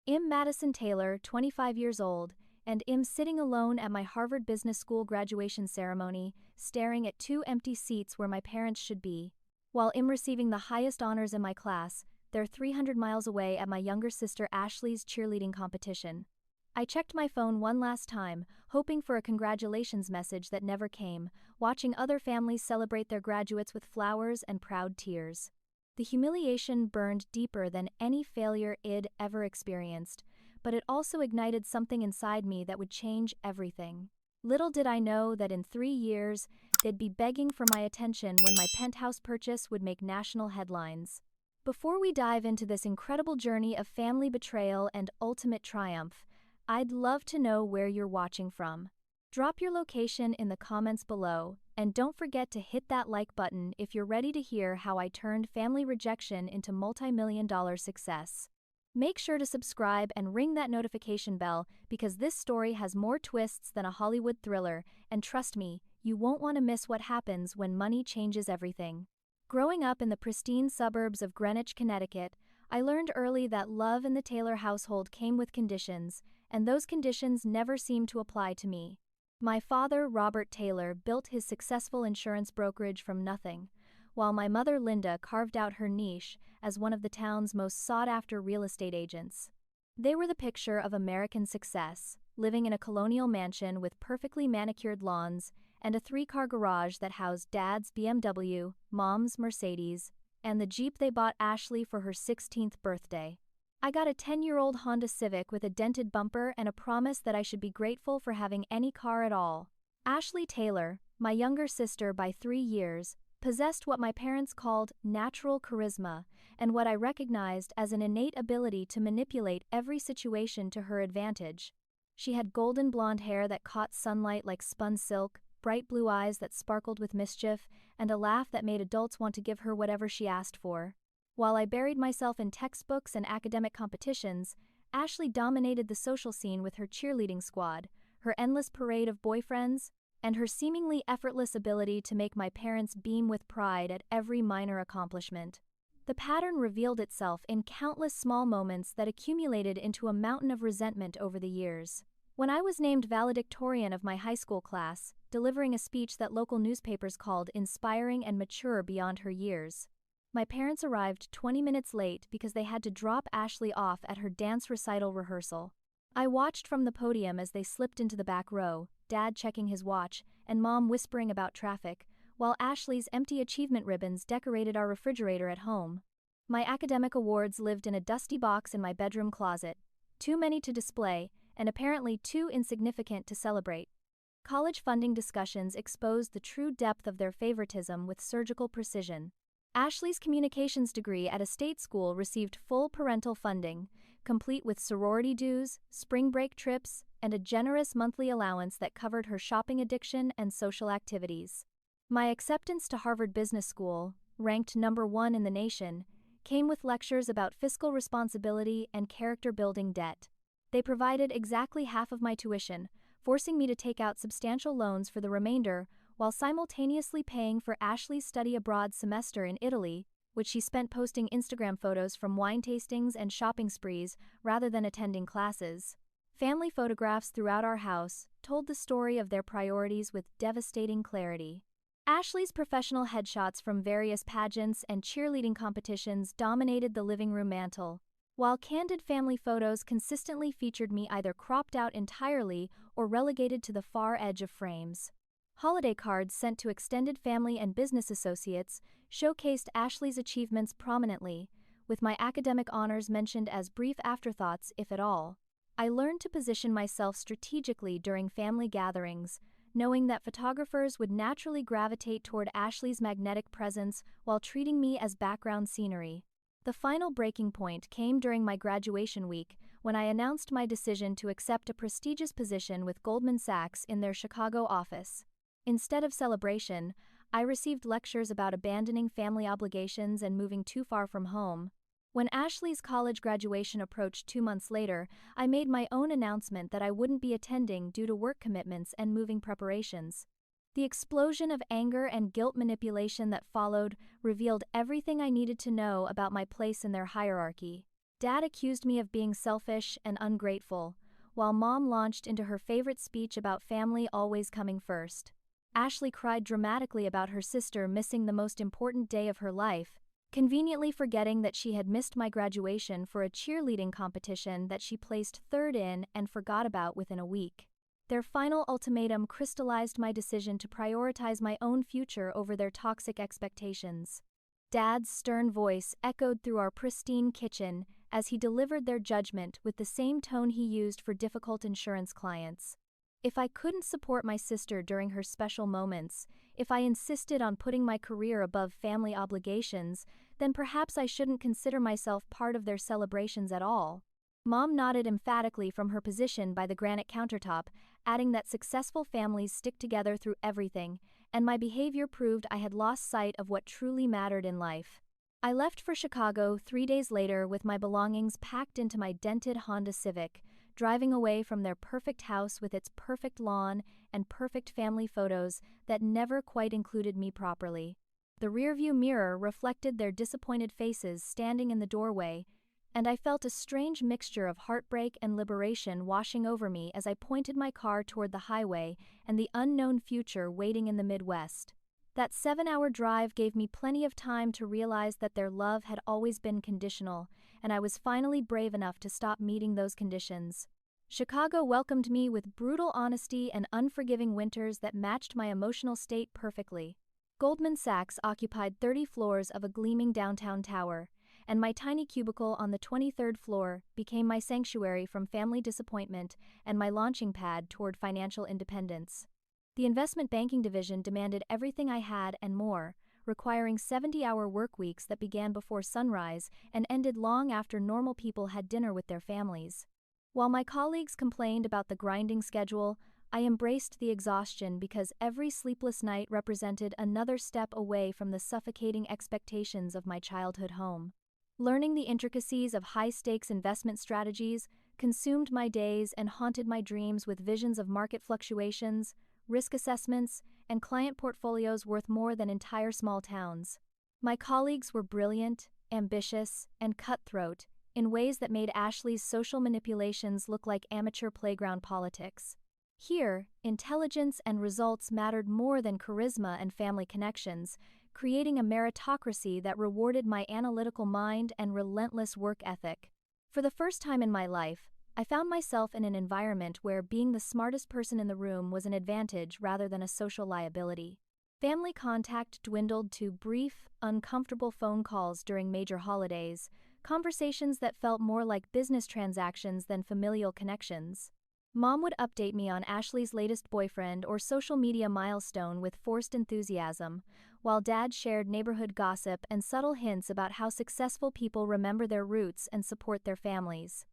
I'm Madison Taylor, 25 years old, and I'm sitting alone at my Harvard Business School graduation ceremony, staring at two empty seats where my parents should be. While I'm receiving the highest honors in my class, they're 300 miles away at my younger sister Ashley's cheerleading competition. I checked my phone one last time, hoping for a congratulations message that never came, watching other families celebrate their graduates with flowers and proud tears. The humiliation burned deeper than any failure I'd ever experienced, but it also ignited something inside me that would change everything. Little did I know that in 3 years, they'd be begging for my attention when my penthouse purchase would make national headlines. Before we dive into this incredible journey of family betrayal and ultimate triumph, I'd love to know where you're watching from. Drop your location in the comments below, and don't forget to hit that like button if you're ready to hear how I turned family rejection into multi-million-dollar success. Make sure to subscribe and ring that notification bell because this story has more twists than a Hollywood thriller, and trust me, you won't want to miss what happens when money changes everything. Growing up in the pristine suburbs of Greenwich, Connecticut, I learned early that love in the Taylor household came with conditions, and those conditions never seemed to apply to me. My father, Robert Taylor, built his successful insurance brokerage from nothing, while my mother, Linda, carved out her niche as one of the town's most sought-after real estate agents. They were the picture of American success, living in a colonial mansion with perfectly manicured lawns and a 3-car garage that housed Dad's BMW, Mom's Mercedes, and the Jeep they bought Ashley for her 16th birthday. I got a 10-year-old Honda Civic with a dented bumper and a promise that I should be grateful for having any car at all. Ashley Taylor, my younger sister by 3 years, possessed what my parents called natural charisma and what I recognized as an innate ability to manipulate every situation to her advantage. She had golden blonde hair that caught sunlight like spun silk, bright blue eyes that sparkled with mischief, and a laugh that made adults want to give her whatever she asked for. While I buried myself in textbooks and academic competitions, Ashley dominated the social scene with her cheerleading squad, her endless parade of boyfriends, and her seemingly effortless ability to make my parents beam with pride at every minor accomplishment. The pattern revealed itself in countless small moments that accumulated into a mountain of resentment over the years. When I was named valedictorian of my high school class, delivering a speech that local newspapers called inspiring and mature beyond her years, my parents arrived 20 minutes late because they had to drop Ashley off at her dance recital rehearsal. I watched from the podium as they slipped into the back row, Dad checking his watch, and Mom whispering about traffic, while Ashley's empty achievement ribbons decorated our refrigerator at home. My academic awards lived in a dusty box in my bedroom closet, too many to display, and apparently too insignificant to celebrate. College funding discussions exposed the true depth of their favoritism with surgical precision. Ashley's communications degree at a state school received full parental funding, complete with sorority dues, spring break trips, and a generous monthly allowance that covered her shopping addiction and social activities. My acceptance to Harvard Business School, ranked #1 in the nation, came with lectures about fiscal responsibility and character-building debt. They provided exactly half of my tuition, forcing me to take out substantial loans for the remainder, while simultaneously paying for Ashley's study abroad semester in Italy, which she spent posting Instagram photos from wine tastings and shopping sprees rather than attending classes. Family photographs throughout our house told the story of their priorities with devastating clarity. Ashley's professional headshots from various pageants and cheerleading competitions dominated the living room mantle, while candid family photos consistently featured me either cropped out entirely or relegated to the far edge of frames. Holiday cards sent to extended family and business associates showcased Ashley's achievements prominently, with my academic honors mentioned as brief afterthoughts, if at all. I learned to position myself strategically during family gatherings, knowing that photographers would naturally gravitate toward Ashley's magnetic presence while treating me as background scenery. The final breaking point came during my graduation week when I announced my decision to accept a prestigious position with Goldman Sachs in their Chicago office. Instead of celebration, I received lectures about abandoning family obligations and moving too far from home. When Ashley's college graduation approached 2 months later, I made my own announcement that I wouldn't be attending due to work commitments and moving preparations. The explosion of anger and guilt manipulation that followed revealed everything I needed to know about my place in their hierarchy. Dad accused me of being selfish and ungrateful, while Mom launched into her favorite speech about family always coming first. Ashley cried dramatically about her sister missing the most important day of her life, conveniently forgetting that she had missed my graduation for a cheerleading competition that she placed third in and forgot about within a week. Their final ultimatum crystallized my decision to prioritize my own future over their toxic expectations. Dad's stern voice echoed through our pristine kitchen as he delivered their judgment with the same tone he used for difficult insurance clients. If I couldn't support my sister during her special moments, if I insisted on putting my career above family obligations, then perhaps I shouldn't consider myself part of their celebrations at all. Mom nodded emphatically from her position by the granite countertop, adding that successful families stick together through everything, and my behavior proved I had lost sight of what truly mattered in life. I left for Chicago 3 days later with my belongings packed into my dented Honda Civic, driving away from their perfect house with its perfect lawn and perfect family photos that never quite included me properly. The rearview mirror reflected their disappointed faces standing in the doorway, and I felt a strange mixture of heartbreak and liberation washing over me as I pointed my car toward the highway and the unknown future waiting in the Midwest. That 7-hour drive gave me plenty of time to realize that their love had always been conditional, and I was finally brave enough to stop meeting those conditions. Chicago welcomed me with brutal honesty and unforgiving winters that matched my emotional state perfectly. Goldman Sachs occupied 30 floors of a gleaming downtown tower, and my tiny cubicle on the 23rd floor became my sanctuary from family disappointment and my launching pad toward financial independence. The investment banking division demanded everything I had and more, requiring 70-hour work weeks that began before sunrise and ended long after normal people had dinner with their families. While my colleagues complained about the grinding schedule, I embraced the exhaustion because every sleepless night represented another step away from the suffocating expectations of my childhood home. Learning the intricacies of high-stakes investment strategies consumed my days and haunted my dreams with visions of market fluctuations, risk assessments, and client portfolios worth more than entire small towns. My colleagues were brilliant, ambitious, and cutthroat in ways that made Ashley's social manipulations look like amateur playground politics. Here, intelligence and results mattered more than charisma and family connections, creating a meritocracy that rewarded my analytical mind and relentless work ethic. For the first time in my life, I found myself in an environment where being the smartest person in the room was an advantage rather than a social liability. Family contact dwindled to brief, uncomfortable phone calls during major holidays, conversations that felt more like business transactions than familial connections. Mom would update me on Ashley's latest boyfriend or social media milestone with forced enthusiasm, while Dad shared neighborhood gossip and subtle hints about how successful people remember their roots and support their families.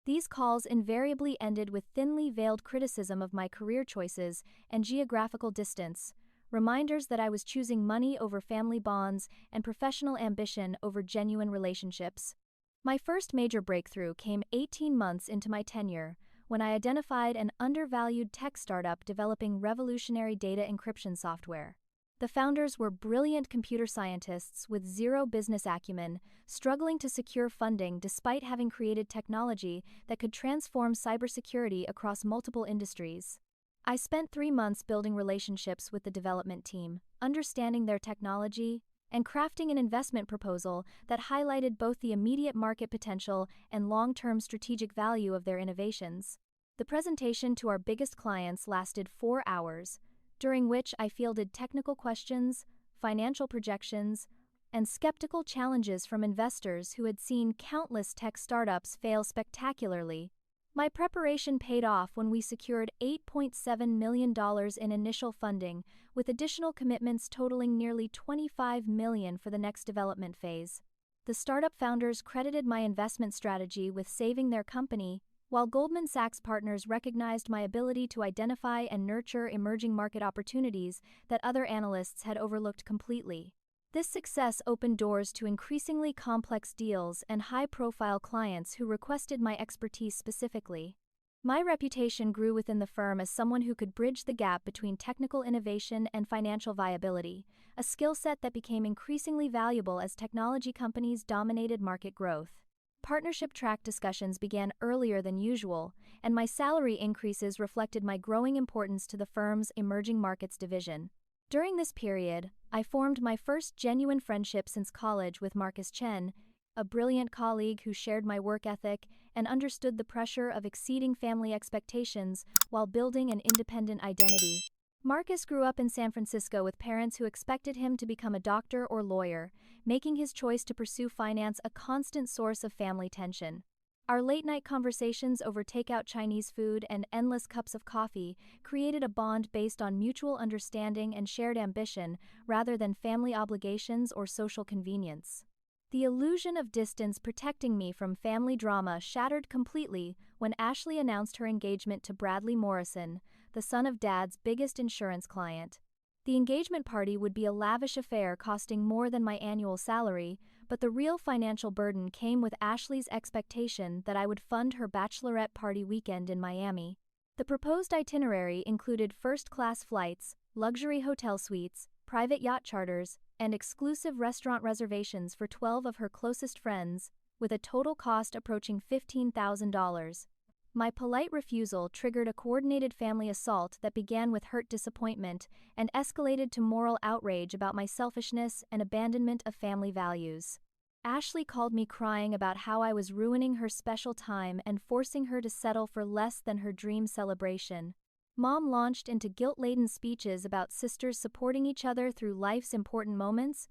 These calls invariably ended with thinly veiled criticism of my career choices and geographical distance, reminders that I was choosing money over family bonds and professional ambition over genuine relationships. My first major breakthrough came 18 months into my tenure, when I identified an undervalued tech startup developing revolutionary data encryption software. The founders were brilliant computer scientists with zero business acumen, struggling to secure funding despite having created technology that could transform cybersecurity across multiple industries. I spent 3 months building relationships with the development team, understanding their technology, and crafting an investment proposal that highlighted both the immediate market potential and long-term strategic value of their innovations. The presentation to our biggest clients lasted 4 hours, during which I fielded technical questions, financial projections, and skeptical challenges from investors who had seen countless tech startups fail spectacularly. My preparation paid off when we secured $8.7 million in initial funding, with additional commitments totaling nearly $25 million for the next development phase. The startup founders credited my investment strategy with saving their company, while Goldman Sachs partners recognized my ability to identify and nurture emerging market opportunities that other analysts had overlooked completely. This success opened doors to increasingly complex deals and high-profile clients who requested my expertise specifically. My reputation grew within the firm as someone who could bridge the gap between technical innovation and financial viability, a skill set that became increasingly valuable as technology companies dominated market growth. Partnership track discussions began earlier than usual, and my salary increases reflected my growing importance to the firm's emerging markets division. During this period, I formed my first genuine friendship since college with Marcus Chen, a brilliant colleague who shared my work ethic and understood the pressure of exceeding family expectations while building an independent identity. Marcus grew up in San Francisco with parents who expected him to become a doctor or lawyer, making his choice to pursue finance a constant source of family tension. Our late-night conversations over takeout Chinese food and endless cups of coffee created a bond based on mutual understanding and shared ambition rather than family obligations or social convenience. The illusion of distance protecting me from family drama shattered completely when Ashley announced her engagement to Bradley Morrison, the son of Dad's biggest insurance client. The engagement party would be a lavish affair costing more than my annual salary, but the real financial burden came with Ashley's expectation that I would fund her bachelorette party weekend in Miami. The proposed itinerary included first-class flights, luxury hotel suites, private yacht charters, and exclusive restaurant reservations for 12 of her closest friends, with a total cost approaching $15,000. My polite refusal triggered a coordinated family assault that began with hurt disappointment and escalated to moral outrage about my selfishness and abandonment of family values. Ashley called me crying about how I was ruining her special time and forcing her to settle for less than her dream celebration. Mom launched into guilt-laden speeches about sisters supporting each other through life's important moments,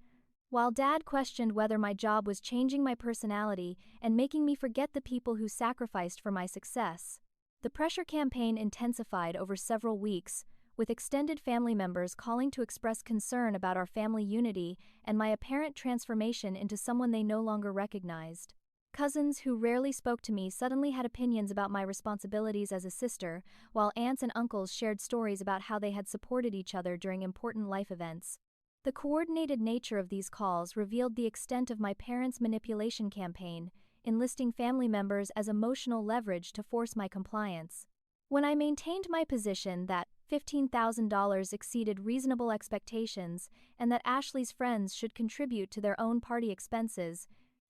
while Dad questioned whether my job was changing my personality and making me forget the people who sacrificed for my success. The pressure campaign intensified over several weeks, with extended family members calling to express concern about our family unity and my apparent transformation into someone they no longer recognized. Cousins who rarely spoke to me suddenly had opinions about my responsibilities as a sister, while aunts and uncles shared stories about how they had supported each other during important life events. The coordinated nature of these calls revealed the extent of my parents' manipulation campaign, enlisting family members as emotional leverage to force my compliance. When I maintained my position that $15,000 exceeded reasonable expectations and that Ashley's friends should contribute to their own party expenses,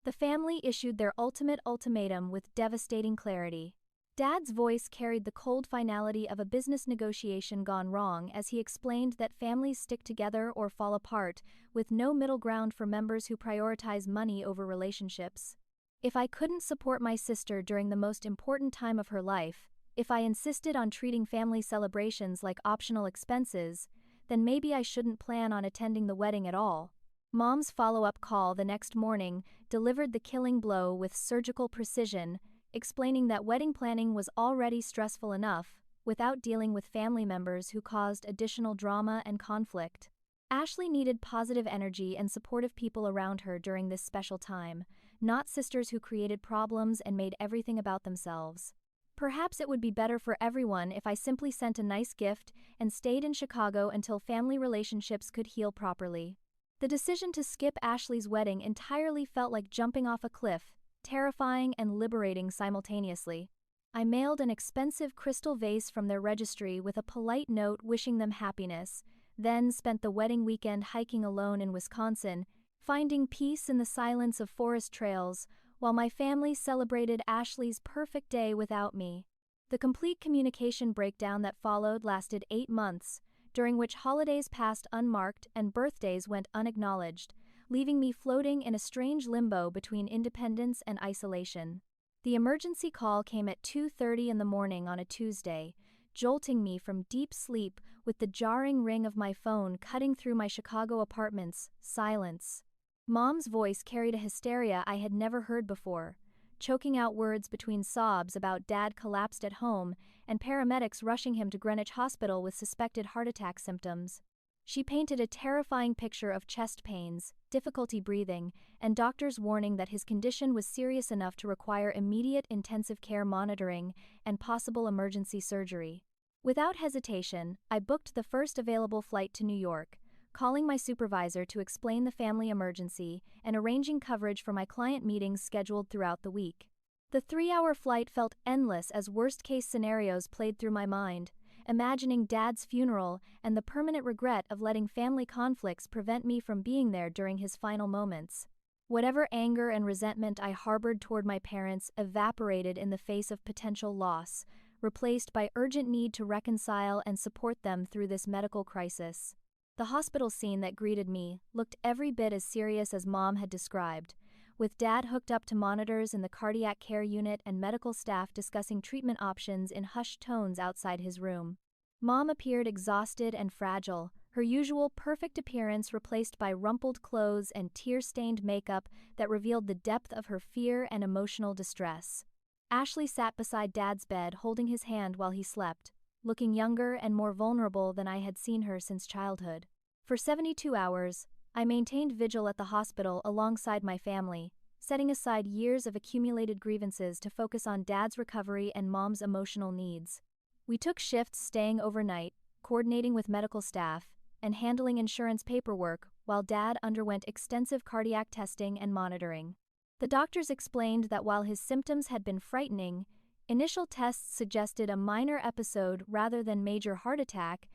the family issued their ultimate ultimatum with devastating clarity. Dad's voice carried the cold finality of a business negotiation gone wrong as he explained that families stick together or fall apart, with no middle ground for members who prioritize money over relationships. If I couldn't support my sister during the most important time of her life, if I insisted on treating family celebrations like optional expenses, then maybe I shouldn't plan on attending the wedding at all. Mom's follow-up call the next morning delivered the killing blow with surgical precision, explaining that wedding planning was already stressful enough, without dealing with family members who caused additional drama and conflict. Ashley needed positive energy and supportive people around her during this special time, not sisters who created problems and made everything about themselves. Perhaps it would be better for everyone if I simply sent a nice gift and stayed in Chicago until family relationships could heal properly. The decision to skip Ashley's wedding entirely felt like jumping off a cliff, terrifying and liberating simultaneously. I mailed an expensive crystal vase from their registry with a polite note wishing them happiness, then spent the wedding weekend hiking alone in Wisconsin, finding peace in the silence of forest trails, while my family celebrated Ashley's perfect day without me. The complete communication breakdown that followed lasted 8 months, during which holidays passed unmarked and birthdays went unacknowledged, leaving me floating in a strange limbo between independence and isolation. The emergency call came at 2:30 in the morning on a Tuesday, jolting me from deep sleep with the jarring ring of my phone cutting through my Chicago apartment's silence. Mom's voice carried a hysteria I had never heard before, choking out words between sobs about Dad collapsed at home and paramedics rushing him to Greenwich Hospital with suspected heart attack symptoms. She painted a terrifying picture of chest pains, difficulty breathing, and doctors warning that his condition was serious enough to require immediate intensive care monitoring and possible emergency surgery. Without hesitation, I booked the first available flight to New York, calling my supervisor to explain the family emergency and arranging coverage for my client meetings scheduled throughout the week. The 3-hour flight felt endless as worst-case scenarios played through my mind, imagining Dad's funeral and the permanent regret of letting family conflicts prevent me from being there during his final moments. Whatever anger and resentment I harbored toward my parents evaporated in the face of potential loss, replaced by urgent need to reconcile and support them through this medical crisis. The hospital scene that greeted me looked every bit as serious as Mom had described, with Dad hooked up to monitors in the cardiac care unit and medical staff discussing treatment options in hushed tones outside his room. Mom appeared exhausted and fragile, her usual perfect appearance replaced by rumpled clothes and tear-stained makeup that revealed the depth of her fear and emotional distress. Ashley sat beside Dad's bed holding his hand while he slept, looking younger and more vulnerable than I had seen her since childhood. For 72 hours, I maintained vigil at the hospital alongside my family, setting aside years of accumulated grievances to focus on Dad's recovery and Mom's emotional needs. We took shifts staying overnight, coordinating with medical staff, and handling insurance paperwork while Dad underwent extensive cardiac testing and monitoring. The doctors explained that while his symptoms had been frightening, initial tests suggested a minor episode rather than major heart attack,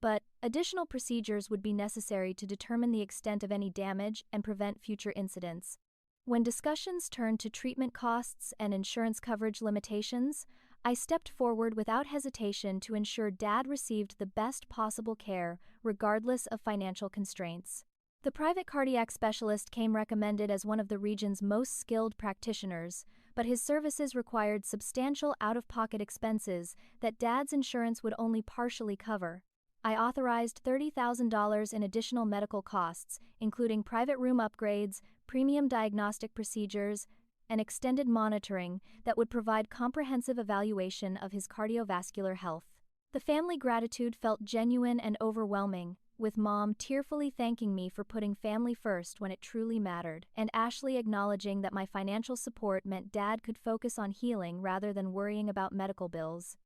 but additional procedures would be necessary to determine the extent of any damage and prevent future incidents. When discussions turned to treatment costs and insurance coverage limitations, I stepped forward without hesitation to ensure Dad received the best possible care, regardless of financial constraints. The private cardiac specialist came recommended as one of the region's most skilled practitioners, but his services required substantial out-of-pocket expenses that Dad's insurance would only partially cover. I authorized $30,000 in additional medical costs, including private room upgrades, premium diagnostic procedures, and extended monitoring that would provide comprehensive evaluation of his cardiovascular health. The family gratitude felt genuine and overwhelming, with Mom tearfully thanking me for putting family first when it truly mattered, and Ashley acknowledging that my financial support meant Dad could focus on healing rather than worrying about medical bills.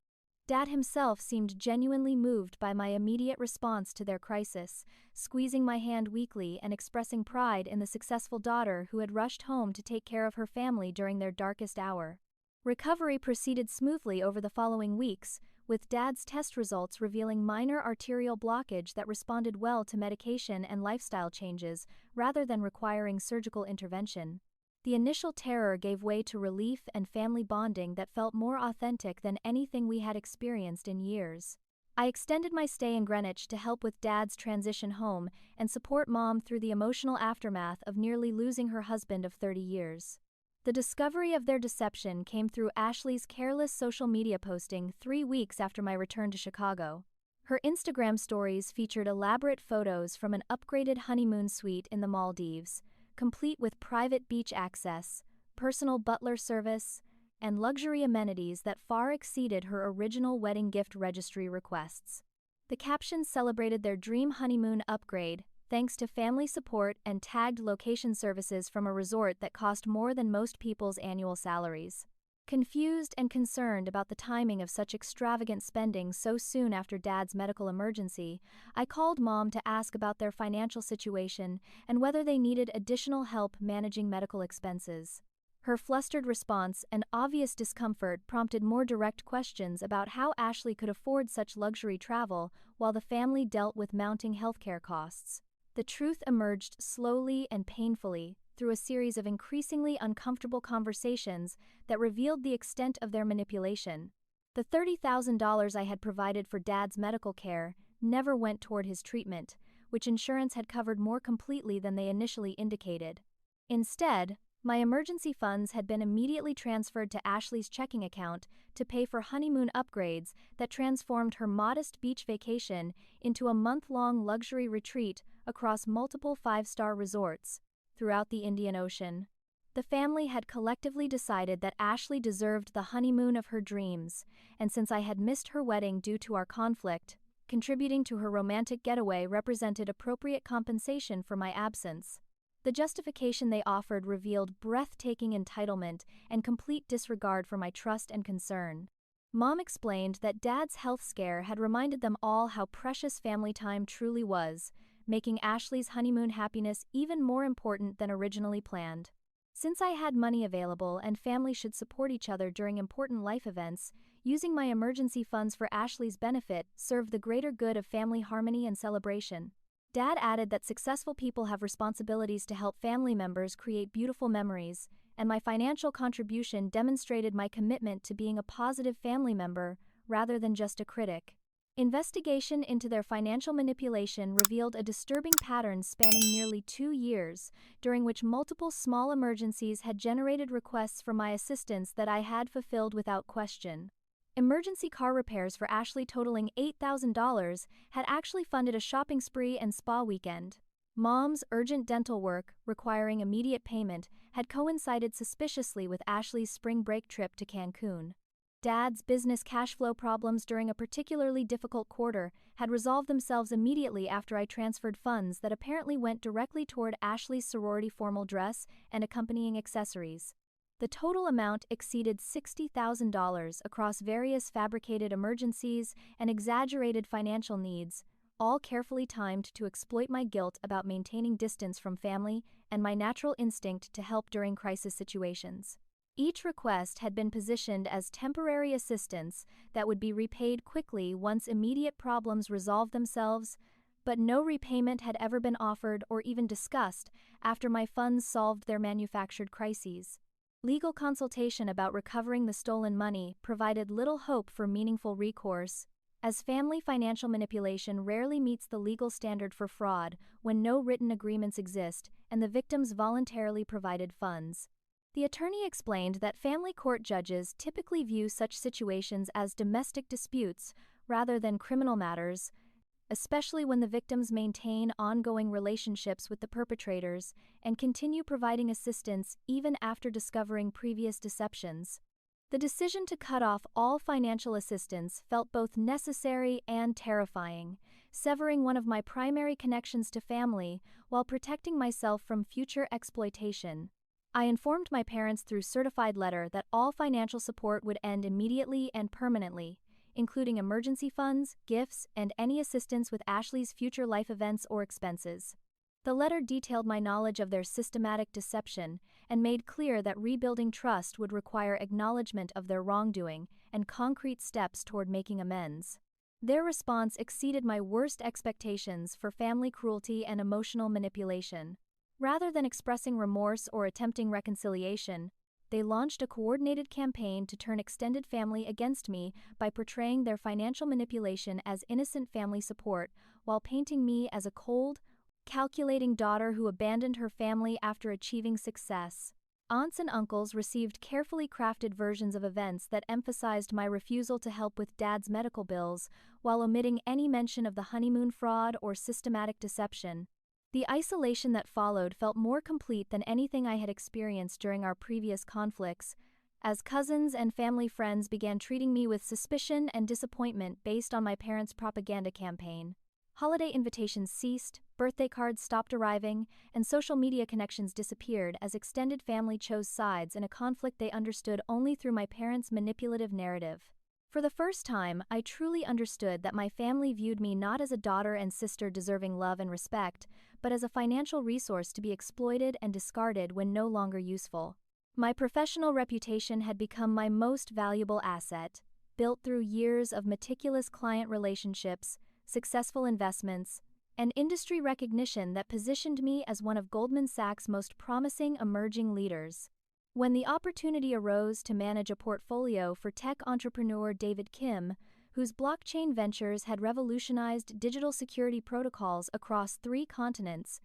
Dad himself seemed genuinely moved by my immediate response to their crisis, squeezing my hand weakly and expressing pride in the successful daughter who had rushed home to take care of her family during their darkest hour. Recovery proceeded smoothly over the following weeks, with Dad's test results revealing minor arterial blockage that responded well to medication and lifestyle changes, rather than requiring surgical intervention. The initial terror gave way to relief and family bonding that felt more authentic than anything we had experienced in years. I extended my stay in Greenwich to help with Dad's transition home and support Mom through the emotional aftermath of nearly losing her husband of 30 years. The discovery of their deception came through Ashley's careless social media posting 3 weeks after my return to Chicago. Her Instagram stories featured elaborate photos from an upgraded honeymoon suite in the Maldives, complete with private beach access, personal butler service, and luxury amenities that far exceeded her original wedding gift registry requests. The captions celebrated their dream honeymoon upgrade, thanks to family support and tagged location services from a resort that cost more than most people's annual salaries. Confused and concerned about the timing of such extravagant spending so soon after Dad's medical emergency, I called Mom to ask about their financial situation and whether they needed additional help managing medical expenses. Her flustered response and obvious discomfort prompted more direct questions about how Ashley could afford such luxury travel while the family dealt with mounting healthcare costs. The truth emerged slowly and painfully through a series of increasingly uncomfortable conversations that revealed the extent of their manipulation. The $30,000 I had provided for Dad's medical care never went toward his treatment, which insurance had covered more completely than they initially indicated. Instead, my emergency funds had been immediately transferred to Ashley's checking account to pay for honeymoon upgrades that transformed her modest beach vacation into a month-long luxury retreat across multiple 5-star resorts throughout the Indian Ocean. The family had collectively decided that Ashley deserved the honeymoon of her dreams, and since I had missed her wedding due to our conflict, contributing to her romantic getaway represented appropriate compensation for my absence. The justification they offered revealed breathtaking entitlement and complete disregard for my trust and concern. Mom explained that Dad's health scare had reminded them all how precious family time truly was, making Ashley's honeymoon happiness even more important than originally planned. Since I had money available and family should support each other during important life events, using my emergency funds for Ashley's benefit served the greater good of family harmony and celebration. Dad added that successful people have responsibilities to help family members create beautiful memories, and my financial contribution demonstrated my commitment to being a positive family member rather than just a critic. Investigation into their financial manipulation revealed a disturbing pattern spanning nearly 2 years, during which multiple small emergencies had generated requests for my assistance that I had fulfilled without question. Emergency car repairs for Ashley totaling $8,000 had actually funded a shopping spree and spa weekend. Mom's urgent dental work, requiring immediate payment, had coincided suspiciously with Ashley's spring break trip to Cancun. Dad's business cash flow problems during a particularly difficult quarter had resolved themselves immediately after I transferred funds that apparently went directly toward Ashley's sorority formal dress and accompanying accessories. The total amount exceeded $60,000 across various fabricated emergencies and exaggerated financial needs, all carefully timed to exploit my guilt about maintaining distance from family and my natural instinct to help during crisis situations. Each request had been positioned as temporary assistance that would be repaid quickly once immediate problems resolved themselves, but no repayment had ever been offered or even discussed after my funds solved their manufactured crises. Legal consultation about recovering the stolen money provided little hope for meaningful recourse, as family financial manipulation rarely meets the legal standard for fraud when no written agreements exist and the victims voluntarily provided funds. The attorney explained that family court judges typically view such situations as domestic disputes rather than criminal matters, especially when the victims maintain ongoing relationships with the perpetrators and continue providing assistance even after discovering previous deceptions. The decision to cut off all financial assistance felt both necessary and terrifying, severing one of my primary connections to family while protecting myself from future exploitation. I informed my parents through certified letter that all financial support would end immediately and permanently, including emergency funds, gifts, and any assistance with Ashley's future life events or expenses. The letter detailed my knowledge of their systematic deception and made clear that rebuilding trust would require acknowledgement of their wrongdoing and concrete steps toward making amends. Their response exceeded my worst expectations for family cruelty and emotional manipulation. Rather than expressing remorse or attempting reconciliation, they launched a coordinated campaign to turn extended family against me by portraying their financial manipulation as innocent family support while painting me as a cold, calculating daughter who abandoned her family after achieving success. Aunts and uncles received carefully crafted versions of events that emphasized my refusal to help with Dad's medical bills while omitting any mention of the honeymoon fraud or systematic deception. The isolation that followed felt more complete than anything I had experienced during our previous conflicts, as cousins and family friends began treating me with suspicion and disappointment based on my parents' propaganda campaign. Holiday invitations ceased, birthday cards stopped arriving, and social media connections disappeared as extended family chose sides in a conflict they understood only through my parents' manipulative narrative. For the first time, I truly understood that my family viewed me not as a daughter and sister deserving love and respect, but as a financial resource to be exploited and discarded when no longer useful. My professional reputation had become my most valuable asset, built through years of meticulous client relationships, successful investments, and industry recognition that positioned me as one of Goldman Sachs' most promising emerging leaders. When the opportunity arose to manage a portfolio for tech entrepreneur David Kim, whose blockchain ventures had revolutionized digital security protocols across 3 continents,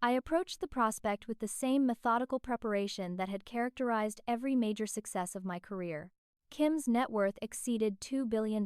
I approached the prospect with the same methodical preparation that had characterized every major success of my career. Kim's net worth exceeded $2 billion,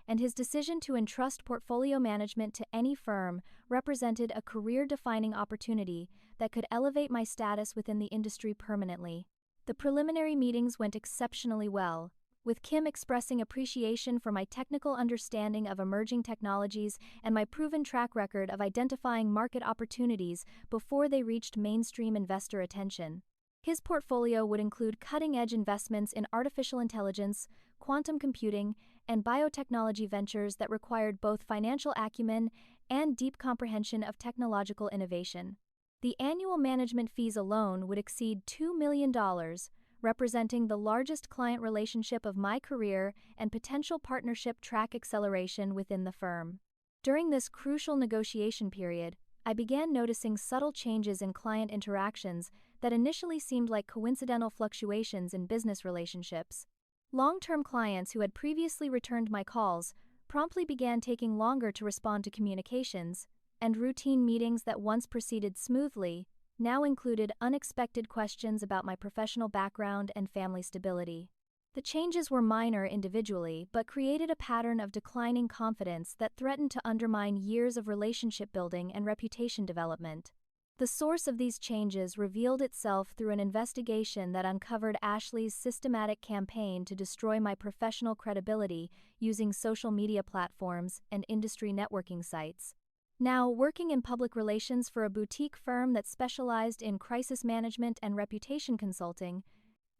and his decision to entrust portfolio management to any firm represented a career-defining opportunity that could elevate my status within the industry permanently. The preliminary meetings went exceptionally well, with Kim expressing appreciation for my technical understanding of emerging technologies and my proven track record of identifying market opportunities before they reached mainstream investor attention. His portfolio would include cutting-edge investments in artificial intelligence, quantum computing, and biotechnology ventures that required both financial acumen and deep comprehension of technological innovation. The annual management fees alone would exceed $2 million, representing the largest client relationship of my career and potential partnership track acceleration within the firm. During this crucial negotiation period, I began noticing subtle changes in client interactions that initially seemed like coincidental fluctuations in business relationships. Long-term clients who had previously returned my calls promptly began taking longer to respond to communications, and routine meetings that once proceeded smoothly now included unexpected questions about my professional background and family stability. The changes were minor individually, but created a pattern of declining confidence that threatened to undermine years of relationship building and reputation development. The source of these changes revealed itself through an investigation that uncovered Ashley's systematic campaign to destroy my professional credibility using social media platforms and industry networking sites. Now, working in public relations for a boutique firm that specialized in crisis management and reputation consulting,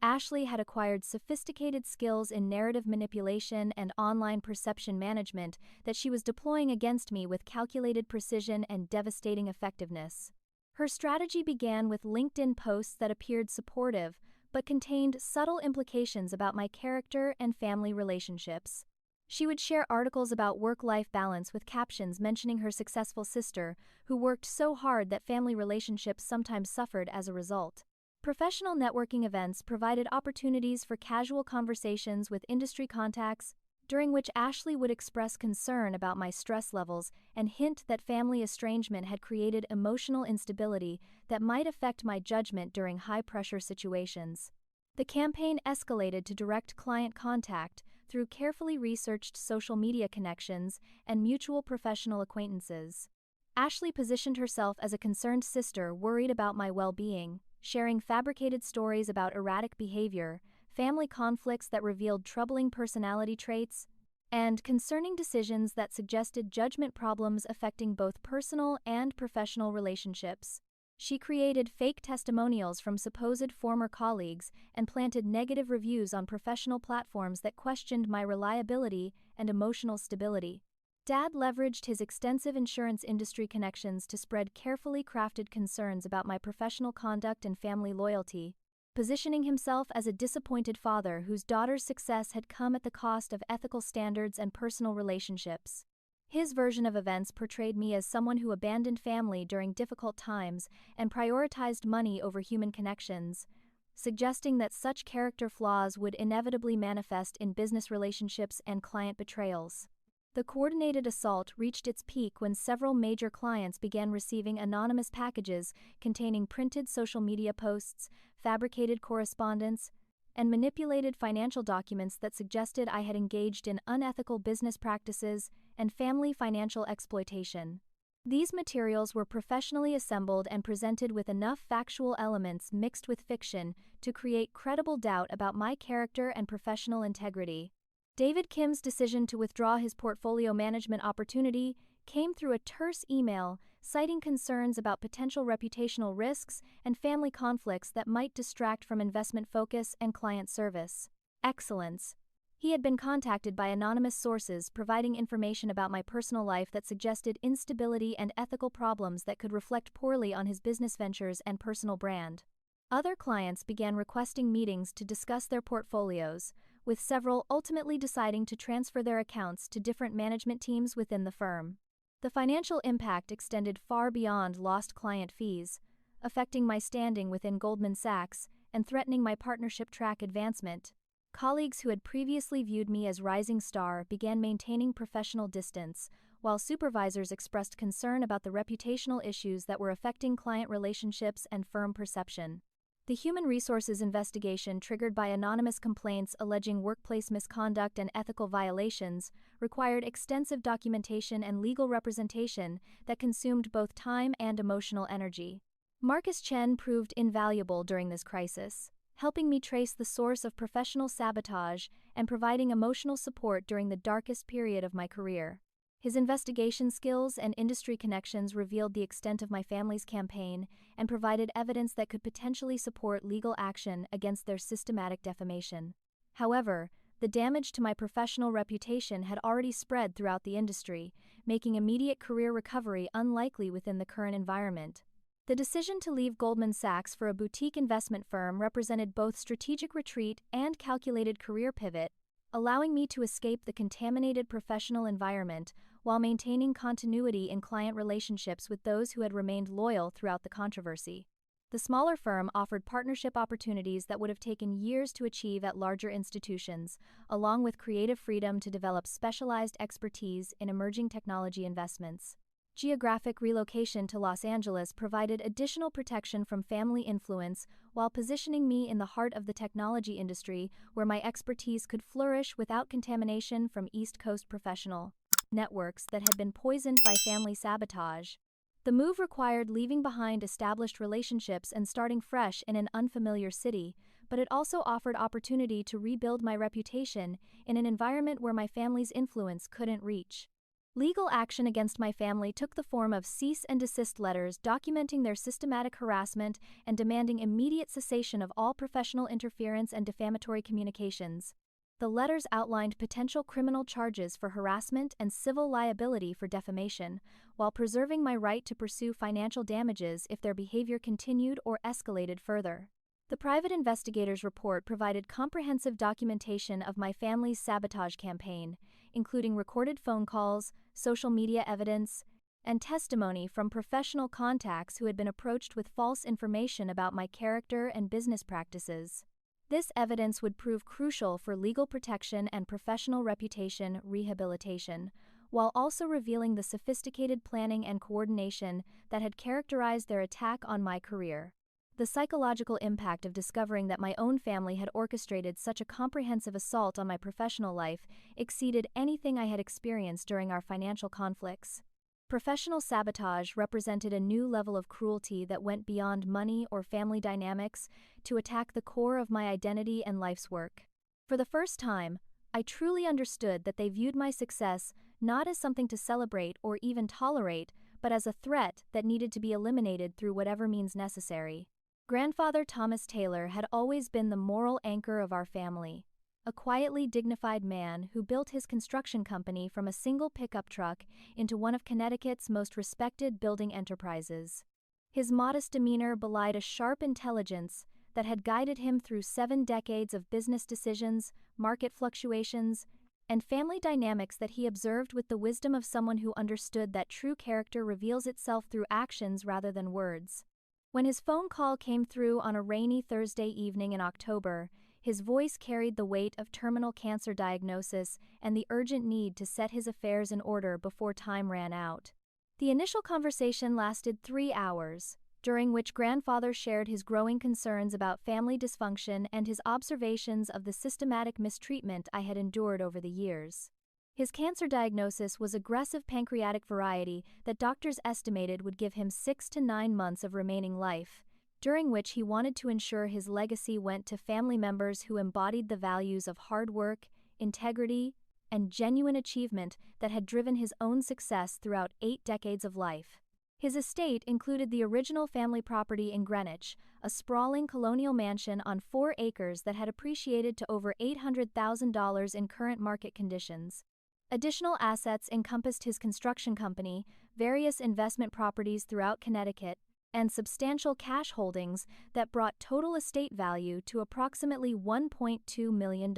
Ashley had acquired sophisticated skills in narrative manipulation and online perception management that she was deploying against me with calculated precision and devastating effectiveness. Her strategy began with LinkedIn posts that appeared supportive, but contained subtle implications about my character and family relationships. She would share articles about work-life balance with captions mentioning her successful sister, who worked so hard that family relationships sometimes suffered as a result. Professional networking events provided opportunities for casual conversations with industry contacts, during which Ashley would express concern about my stress levels and hint that family estrangement had created emotional instability that might affect my judgment during high-pressure situations. The campaign escalated to direct client contact through carefully researched social media connections and mutual professional acquaintances. Ashley positioned herself as a concerned sister worried about my well-being, sharing fabricated stories about erratic behavior, family conflicts that revealed troubling personality traits, and concerning decisions that suggested judgment problems affecting both personal and professional relationships. She created fake testimonials from supposed former colleagues and planted negative reviews on professional platforms that questioned my reliability and emotional stability. Dad leveraged his extensive insurance industry connections to spread carefully crafted concerns about my professional conduct and family loyalty, positioning himself as a disappointed father whose daughter's success had come at the cost of ethical standards and personal relationships. His version of events portrayed me as someone who abandoned family during difficult times and prioritized money over human connections, suggesting that such character flaws would inevitably manifest in business relationships and client betrayals. The coordinated assault reached its peak when several major clients began receiving anonymous packages containing printed social media posts, fabricated correspondence, and manipulated financial documents that suggested I had engaged in unethical business practices and family financial exploitation. These materials were professionally assembled and presented with enough factual elements mixed with fiction to create credible doubt about my character and professional integrity. David Kim's decision to withdraw his portfolio management opportunity came through a terse email citing concerns about potential reputational risks and family conflicts that might distract from investment focus and client service excellence. He had been contacted by anonymous sources providing information about my personal life that suggested instability and ethical problems that could reflect poorly on his business ventures and personal brand. Other clients began requesting meetings to discuss their portfolios, with several ultimately deciding to transfer their accounts to different management teams within the firm. The financial impact extended far beyond lost client fees, affecting my standing within Goldman Sachs and threatening my partnership track advancement. Colleagues who had previously viewed me as rising star began maintaining professional distance, while supervisors expressed concern about the reputational issues that were affecting client relationships and firm perception. The human resources investigation triggered by anonymous complaints alleging workplace misconduct and ethical violations required extensive documentation and legal representation that consumed both time and emotional energy. Marcus Chen proved invaluable during this crisis, helping me trace the source of professional sabotage and providing emotional support during the darkest period of my career. His investigation skills and industry connections revealed the extent of my family's campaign and provided evidence that could potentially support legal action against their systematic defamation. However, the damage to my professional reputation had already spread throughout the industry, making immediate career recovery unlikely within the current environment. The decision to leave Goldman Sachs for a boutique investment firm represented both strategic retreat and calculated career pivot, allowing me to escape the contaminated professional environment while maintaining continuity in client relationships with those who had remained loyal throughout the controversy. The smaller firm offered partnership opportunities that would have taken years to achieve at larger institutions, along with creative freedom to develop specialized expertise in emerging technology investments. Geographic relocation to Los Angeles provided additional protection from family influence while positioning me in the heart of the technology industry where my expertise could flourish without contamination from East Coast professional networks that had been poisoned by family sabotage. The move required leaving behind established relationships and starting fresh in an unfamiliar city, but it also offered opportunity to rebuild my reputation in an environment where my family's influence couldn't reach. Legal action against my family took the form of cease and desist letters documenting their systematic harassment and demanding immediate cessation of all professional interference and defamatory communications. The letters outlined potential criminal charges for harassment and civil liability for defamation, while preserving my right to pursue financial damages if their behavior continued or escalated further. The private investigator's report provided comprehensive documentation of my family's sabotage campaign, including recorded phone calls, social media evidence, and testimony from professional contacts who had been approached with false information about my character and business practices. This evidence would prove crucial for legal protection and professional reputation rehabilitation, while also revealing the sophisticated planning and coordination that had characterized their attack on my career. The psychological impact of discovering that my own family had orchestrated such a comprehensive assault on my professional life exceeded anything I had experienced during our financial conflicts. Professional sabotage represented a new level of cruelty that went beyond money or family dynamics to attack the core of my identity and life's work. For the first time, I truly understood that they viewed my success not as something to celebrate or even tolerate, but as a threat that needed to be eliminated through whatever means necessary. Grandfather Thomas Taylor had always been the moral anchor of our family, a quietly dignified man who built his construction company from a single pickup truck into one of Connecticut's most respected building enterprises. His modest demeanor belied a sharp intelligence that had guided him through 7 decades of business decisions, market fluctuations, and family dynamics that he observed with the wisdom of someone who understood that true character reveals itself through actions rather than words. When his phone call came through on a rainy Thursday evening in October, his voice carried the weight of terminal cancer diagnosis and the urgent need to set his affairs in order before time ran out. The initial conversation lasted 3 hours, during which Grandfather shared his growing concerns about family dysfunction and his observations of the systematic mistreatment I had endured over the years. His cancer diagnosis was aggressive pancreatic variety that doctors estimated would give him 6 to 9 months of remaining life, during which he wanted to ensure his legacy went to family members who embodied the values of hard work, integrity, and genuine achievement that had driven his own success throughout 8 decades of life. His estate included the original family property in Greenwich, a sprawling colonial mansion on 4 acres that had appreciated to over $800,000 in current market conditions. Additional assets encompassed his construction company, various investment properties throughout Connecticut, and substantial cash holdings that brought total estate value to approximately $1.2 million.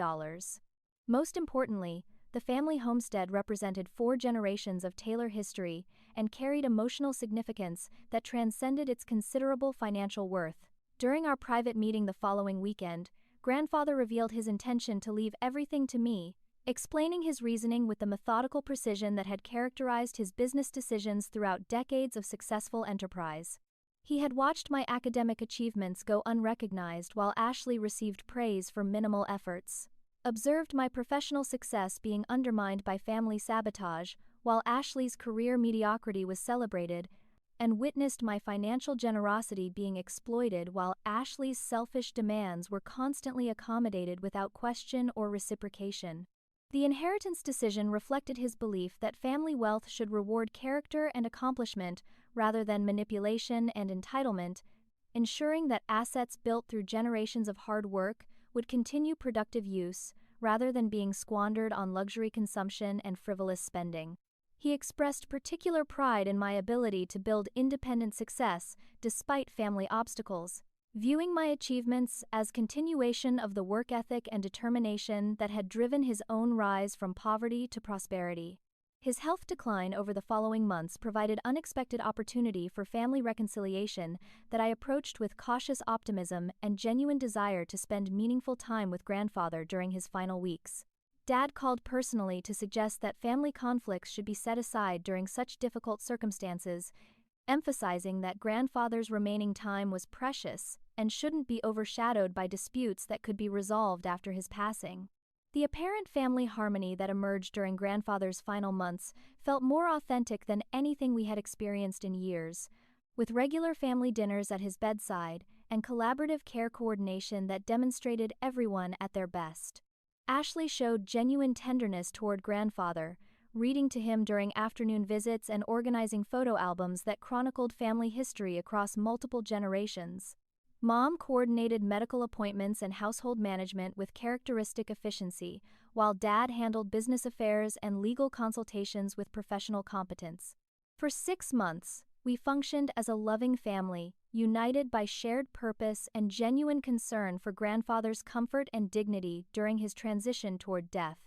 Most importantly, the family homestead represented 4 generations of Taylor history and carried emotional significance that transcended its considerable financial worth. During our private meeting the following weekend, Grandfather revealed his intention to leave everything to me, explaining his reasoning with the methodical precision that had characterized his business decisions throughout decades of successful enterprise. He had watched my academic achievements go unrecognized while Ashley received praise for minimal efforts, observed my professional success being undermined by family sabotage while Ashley's career mediocrity was celebrated, and witnessed my financial generosity being exploited while Ashley's selfish demands were constantly accommodated without question or reciprocation. The inheritance decision reflected his belief that family wealth should reward character and accomplishment rather than manipulation and entitlement, ensuring that assets built through generations of hard work would continue productive use rather than being squandered on luxury consumption and frivolous spending. He expressed particular pride in my ability to build independent success despite family obstacles, viewing my achievements as continuation of the work ethic and determination that had driven his own rise from poverty to prosperity. His health decline over the following months provided unexpected opportunity for family reconciliation that I approached with cautious optimism and genuine desire to spend meaningful time with grandfather during his final weeks. Dad called personally to suggest that family conflicts should be set aside during such difficult circumstances, emphasizing that grandfather's remaining time was precious and shouldn't be overshadowed by disputes that could be resolved after his passing. The apparent family harmony that emerged during grandfather's final months felt more authentic than anything we had experienced in years, with regular family dinners at his bedside and collaborative care coordination that demonstrated everyone at their best. Ashley showed genuine tenderness toward grandfather, reading to him during afternoon visits and organizing photo albums that chronicled family history across multiple generations. Mom coordinated medical appointments and household management with characteristic efficiency, while Dad handled business affairs and legal consultations with professional competence. For 6 months, we functioned as a loving family, united by shared purpose and genuine concern for grandfather's comfort and dignity during his transition toward death.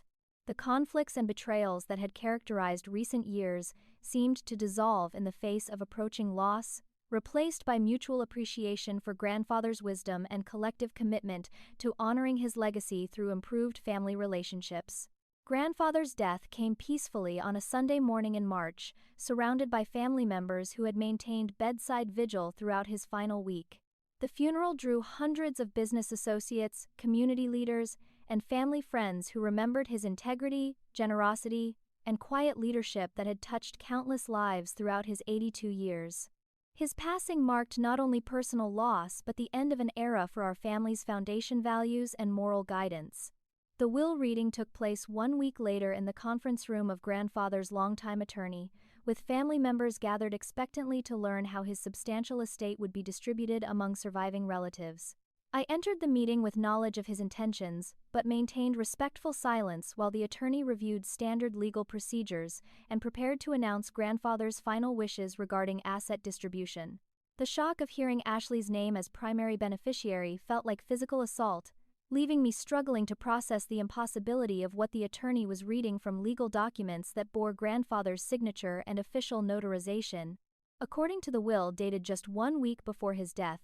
The conflicts and betrayals that had characterized recent years seemed to dissolve in the face of approaching loss, replaced by mutual appreciation for grandfather's wisdom and collective commitment to honoring his legacy through improved family relationships. Grandfather's death came peacefully on a Sunday morning in March, surrounded by family members who had maintained bedside vigil throughout his final week. The funeral drew hundreds of business associates, community leaders, and family friends who remembered his integrity, generosity, and quiet leadership that had touched countless lives throughout his 82 years. His passing marked not only personal loss but the end of an era for our family's foundation values and moral guidance. The will reading took place 1 week later in the conference room of grandfather's longtime attorney, with family members gathered expectantly to learn how his substantial estate would be distributed among surviving relatives. I entered the meeting with knowledge of his intentions, but maintained respectful silence while the attorney reviewed standard legal procedures and prepared to announce grandfather's final wishes regarding asset distribution. The shock of hearing Ashley's name as primary beneficiary felt like physical assault, leaving me struggling to process the impossibility of what the attorney was reading from legal documents that bore grandfather's signature and official notarization. According to the will dated just 1 week before his death,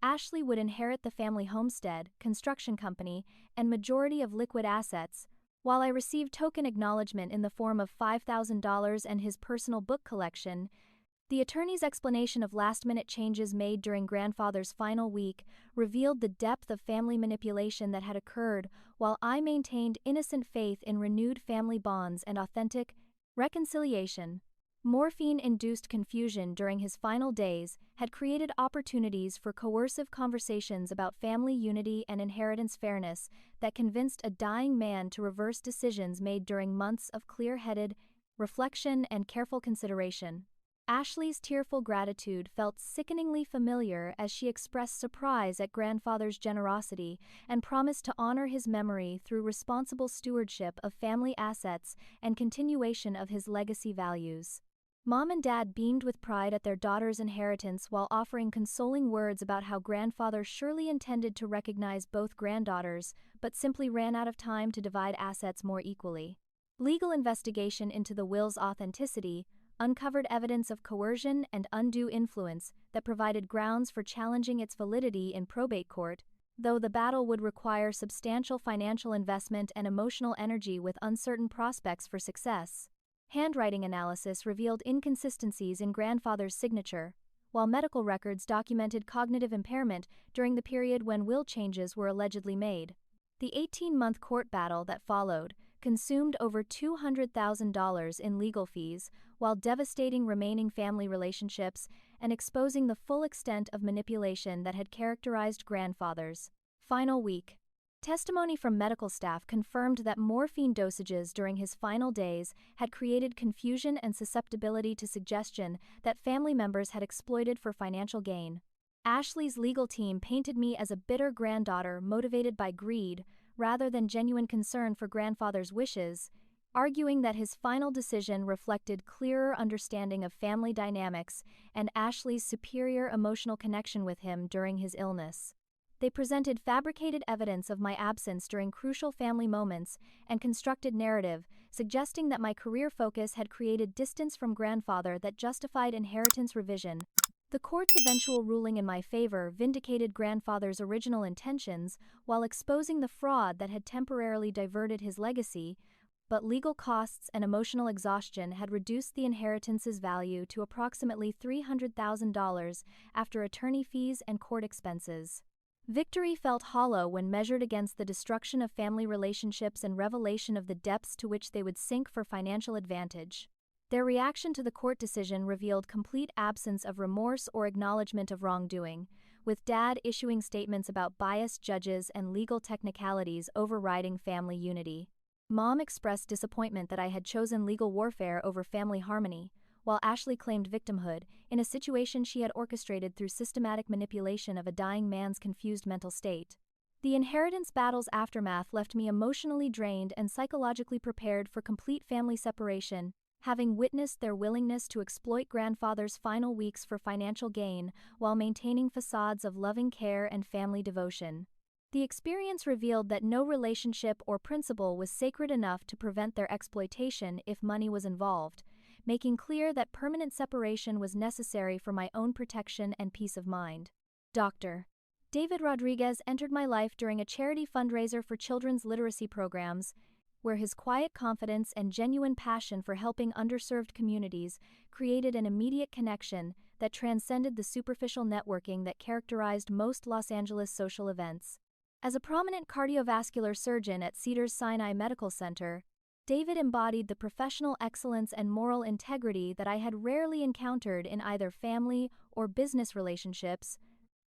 Ashley would inherit the family homestead, construction company, and majority of liquid assets, while I received token acknowledgement in the form of $5,000 and his personal book collection. The attorney's explanation of last-minute changes made during grandfather's final week revealed the depth of family manipulation that had occurred, while I maintained innocent faith in renewed family bonds and authentic reconciliation. Morphine-induced confusion during his final days had created opportunities for coercive conversations about family unity and inheritance fairness that convinced a dying man to reverse decisions made during months of clear-headed reflection and careful consideration. Ashley's tearful gratitude felt sickeningly familiar as she expressed surprise at grandfather's generosity and promised to honor his memory through responsible stewardship of family assets and continuation of his legacy values. Mom and Dad beamed with pride at their daughter's inheritance while offering consoling words about how grandfather surely intended to recognize both granddaughters, but simply ran out of time to divide assets more equally. Legal investigation into the will's authenticity uncovered evidence of coercion and undue influence that provided grounds for challenging its validity in probate court, though the battle would require substantial financial investment and emotional energy with uncertain prospects for success. Handwriting analysis revealed inconsistencies in grandfather's signature, while medical records documented cognitive impairment during the period when will changes were allegedly made. The 18-month court battle that followed consumed over $200,000 in legal fees, while devastating remaining family relationships and exposing the full extent of manipulation that had characterized grandfather's final week. Testimony from medical staff confirmed that morphine dosages during his final days had created confusion and susceptibility to suggestion that family members had exploited for financial gain. Ashley's legal team painted me as a bitter granddaughter motivated by greed rather than genuine concern for grandfather's wishes, arguing that his final decision reflected clearer understanding of family dynamics and Ashley's superior emotional connection with him during his illness. They presented fabricated evidence of my absence during crucial family moments and constructed narrative, suggesting that my career focus had created distance from grandfather that justified inheritance revision. The court's eventual ruling in my favor vindicated grandfather's original intentions while exposing the fraud that had temporarily diverted his legacy, but legal costs and emotional exhaustion had reduced the inheritance's value to approximately $300,000 after attorney fees and court expenses. Victory felt hollow when measured against the destruction of family relationships and revelation of the depths to which they would sink for financial advantage. Their reaction to the court decision revealed complete absence of remorse or acknowledgement of wrongdoing, with Dad issuing statements about biased judges and legal technicalities overriding family unity. Mom expressed disappointment that I had chosen legal warfare over family harmony, while Ashley claimed victimhood in a situation she had orchestrated through systematic manipulation of a dying man's confused mental state. The inheritance battle's aftermath left me emotionally drained and psychologically prepared for complete family separation, having witnessed their willingness to exploit grandfather's final weeks for financial gain while maintaining facades of loving care and family devotion. The experience revealed that no relationship or principle was sacred enough to prevent their exploitation if money was involved, making clear that permanent separation was necessary for my own protection and peace of mind. Dr. David Rodriguez entered my life during a charity fundraiser for children's literacy programs, where his quiet confidence and genuine passion for helping underserved communities created an immediate connection that transcended the superficial networking that characterized most Los Angeles social events. As a prominent cardiovascular surgeon at Cedars-Sinai Medical Center, David embodied the professional excellence and moral integrity that I had rarely encountered in either family or business relationships,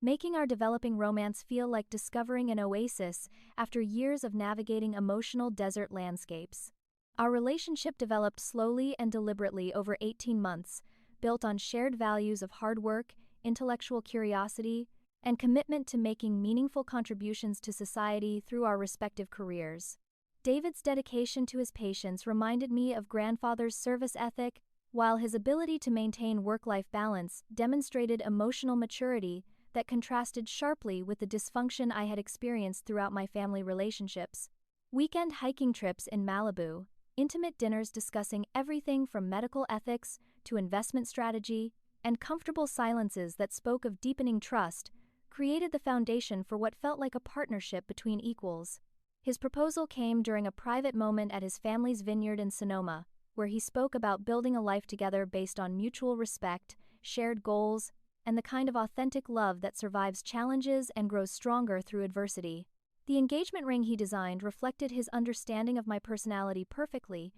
making our developing romance feel like discovering an oasis after years of navigating emotional desert landscapes. Our relationship developed slowly and deliberately over 18 months, built on shared values of hard work, intellectual curiosity, and commitment to making meaningful contributions to society through our respective careers. David's dedication to his patients reminded me of grandfather's service ethic, while his ability to maintain work-life balance demonstrated emotional maturity that contrasted sharply with the dysfunction I had experienced throughout my family relationships. Weekend hiking trips in Malibu, intimate dinners discussing everything from medical ethics to investment strategy, and comfortable silences that spoke of deepening trust created the foundation for what felt like a partnership between equals. His proposal came during a private moment at his family's vineyard in Sonoma, where he spoke about building a life together based on mutual respect, shared goals, and the kind of authentic love that survives challenges and grows stronger through adversity. The engagement ring he designed reflected his understanding of my personality perfectly,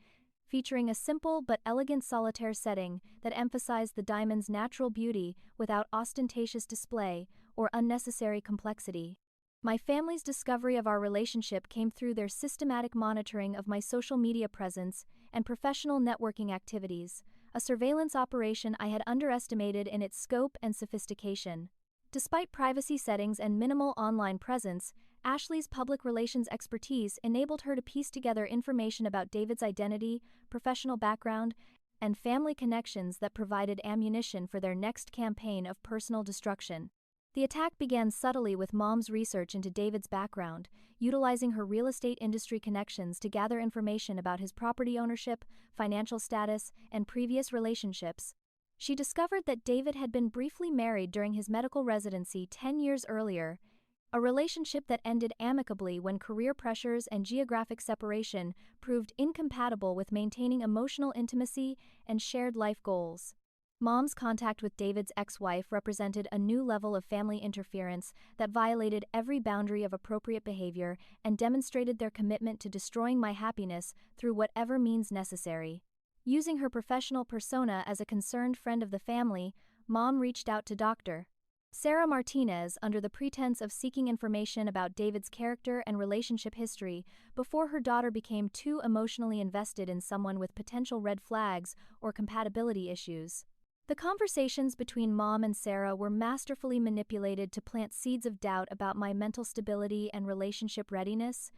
featuring a simple but elegant solitaire setting that emphasized the diamond's natural beauty without ostentatious display or unnecessary complexity. My family's discovery of our relationship came through their systematic monitoring of my social media presence and professional networking activities, a surveillance operation I had underestimated in its scope and sophistication. Despite privacy settings and minimal online presence, Ashley's public relations expertise enabled her to piece together information about David's identity, professional background, and family connections that provided ammunition for their next campaign of personal destruction. The attack began subtly with Mom's research into David's background, utilizing her real estate industry connections to gather information about his property ownership, financial status, and previous relationships. She discovered that David had been briefly married during his medical residency 10 years earlier, a relationship that ended amicably when career pressures and geographic separation proved incompatible with maintaining emotional intimacy and shared life goals. Mom's contact with David's ex-wife represented a new level of family interference that violated every boundary of appropriate behavior and demonstrated their commitment to destroying my happiness through whatever means necessary. Using her professional persona as a concerned friend of the family, Mom reached out to Dr. Sarah Martinez under the pretense of seeking information about David's character and relationship history before her daughter became too emotionally invested in someone with potential red flags or compatibility issues. The conversations between Mom and Sarah were masterfully manipulated to plant seeds of doubt about my mental stability and relationship readiness,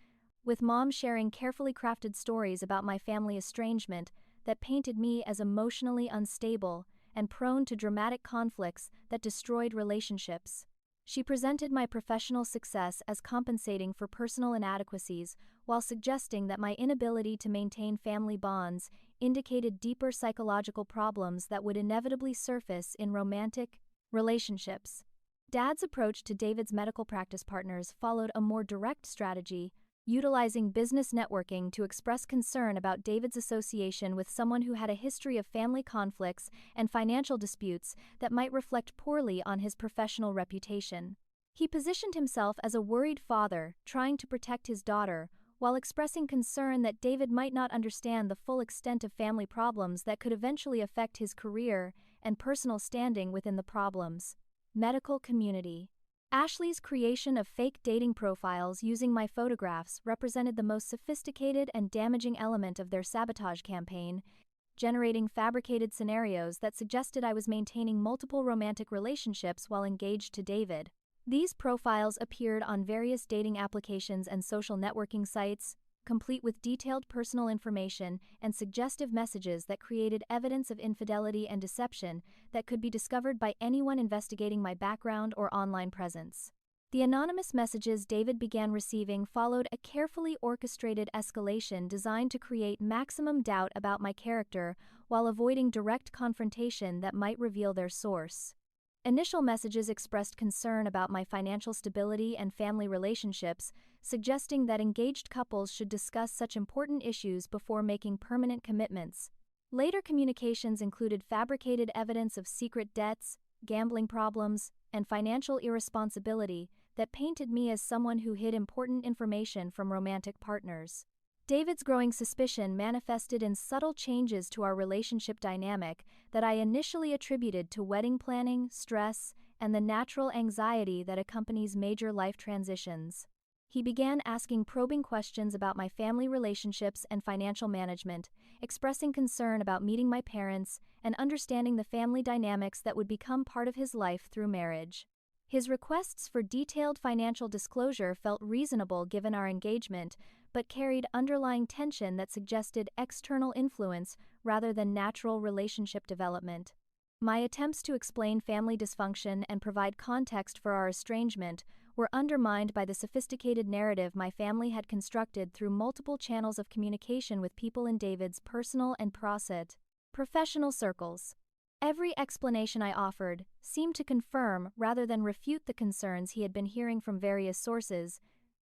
with Mom sharing carefully crafted stories about my family estrangement that painted me as emotionally unstable and prone to dramatic conflicts that destroyed relationships. She presented my professional success as compensating for personal inadequacies while suggesting that my inability to maintain family bonds indicated deeper psychological problems that would inevitably surface in romantic relationships. Dad's approach to David's medical practice partners followed a more direct strategy, utilizing business networking to express concern about David's association with someone who had a history of family conflicts and financial disputes that might reflect poorly on his professional reputation. He positioned himself as a worried father, trying to protect his daughter, while expressing concern that David might not understand the full extent of family problems that could eventually affect his career and personal standing within the problems. Medical community. Ashley's creation of fake dating profiles using my photographs represented the most sophisticated and damaging element of their sabotage campaign, generating fabricated scenarios that suggested I was maintaining multiple romantic relationships while engaged to David. These profiles appeared on various dating applications and social networking sites, complete with detailed personal information and suggestive messages that created evidence of infidelity and deception that could be discovered by anyone investigating my background or online presence. The anonymous messages David began receiving followed a carefully orchestrated escalation designed to create maximum doubt about my character while avoiding direct confrontation that might reveal their source. Initial messages expressed concern about my financial stability and family relationships, suggesting that engaged couples should discuss such important issues before making permanent commitments. Later communications included fabricated evidence of secret debts, gambling problems, and financial irresponsibility that painted me as someone who hid important information from romantic partners. David's growing suspicion manifested in subtle changes to our relationship dynamic that I initially attributed to wedding planning, stress, and the natural anxiety that accompanies major life transitions. He began asking probing questions about my family relationships and financial management, expressing concern about meeting my parents and understanding the family dynamics that would become part of his life through marriage. His requests for detailed financial disclosure felt reasonable given our engagement, but carried underlying tension that suggested external influence rather than natural relationship development. My attempts to explain family dysfunction and provide context for our estrangement were undermined by the sophisticated narrative my family had constructed through multiple channels of communication with people in David's personal and professional circles. Every explanation I offered seemed to confirm rather than refute the concerns he had been hearing from various sources,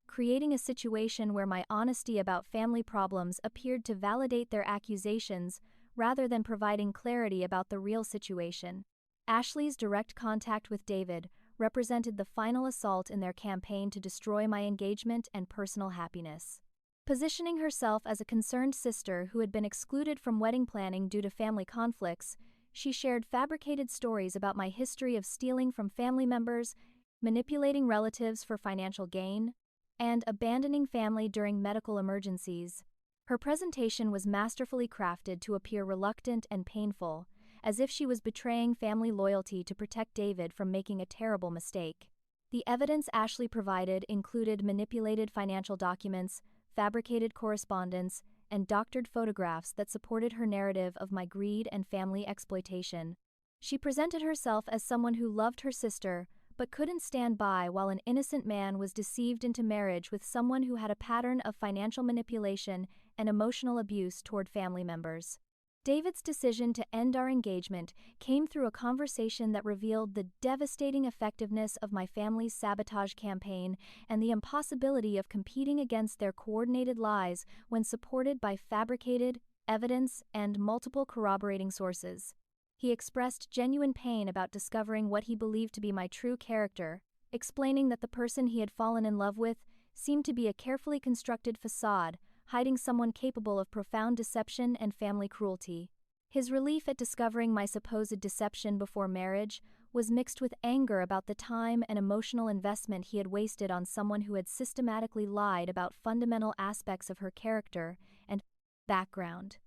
creating a situation where my honesty about family problems appeared to validate their accusations rather than providing clarity about the real situation. Ashley's direct contact with David represented the final assault in their campaign to destroy my engagement and personal happiness. Positioning herself as a concerned sister who had been excluded from wedding planning due to family conflicts, she shared fabricated stories about my history of stealing from family members, manipulating relatives for financial gain, and abandoning family during medical emergencies. Her presentation was masterfully crafted to appear reluctant and painful, as if she was betraying family loyalty to protect David from making a terrible mistake. The evidence Ashley provided included manipulated financial documents, fabricated correspondence, and doctored photographs that supported her narrative of my greed and family exploitation. She presented herself as someone who loved her sister, but couldn't stand by while an innocent man was deceived into marriage with someone who had a pattern of financial manipulation and emotional abuse toward family members. David's decision to end our engagement came through a conversation that revealed the devastating effectiveness of my family's sabotage campaign and the impossibility of competing against their coordinated lies when supported by fabricated evidence and multiple corroborating sources. He expressed genuine pain about discovering what he believed to be my true character, explaining that the person he had fallen in love with seemed to be a carefully constructed facade, hiding someone capable of profound deception and family cruelty. His relief at discovering my supposed deception before marriage was mixed with anger about the time and emotional investment he had wasted on someone who had systematically lied about fundamental aspects of her character and background.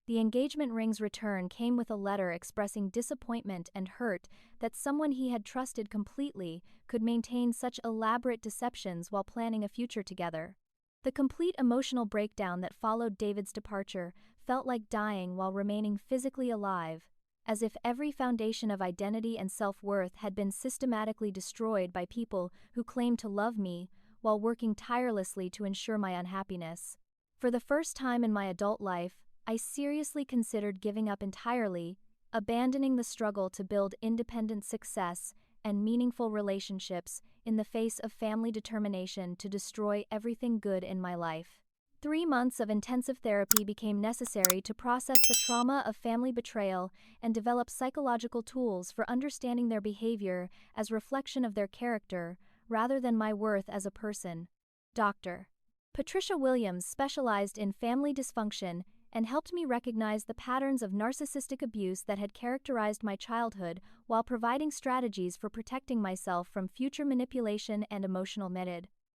The engagement ring's return came with a letter expressing disappointment and hurt that someone he had trusted completely could maintain such elaborate deceptions while planning a future together. The complete emotional breakdown that followed David's departure felt like dying while remaining physically alive, as if every foundation of identity and self-worth had been systematically destroyed by people who claimed to love me while working tirelessly to ensure my unhappiness. For the first time in my adult life, I seriously considered giving up entirely, abandoning the struggle to build independent success and meaningful relationships in the face of family determination to destroy everything good in my life. 3 months of intensive therapy became necessary to process the trauma of family betrayal and develop psychological tools for understanding their behavior as reflection of their character, rather than my worth as a person. Dr. Patricia Williams specialized in family dysfunction and helped me recognize the patterns of narcissistic abuse that had characterized my childhood while providing strategies for protecting myself from future manipulation and emotional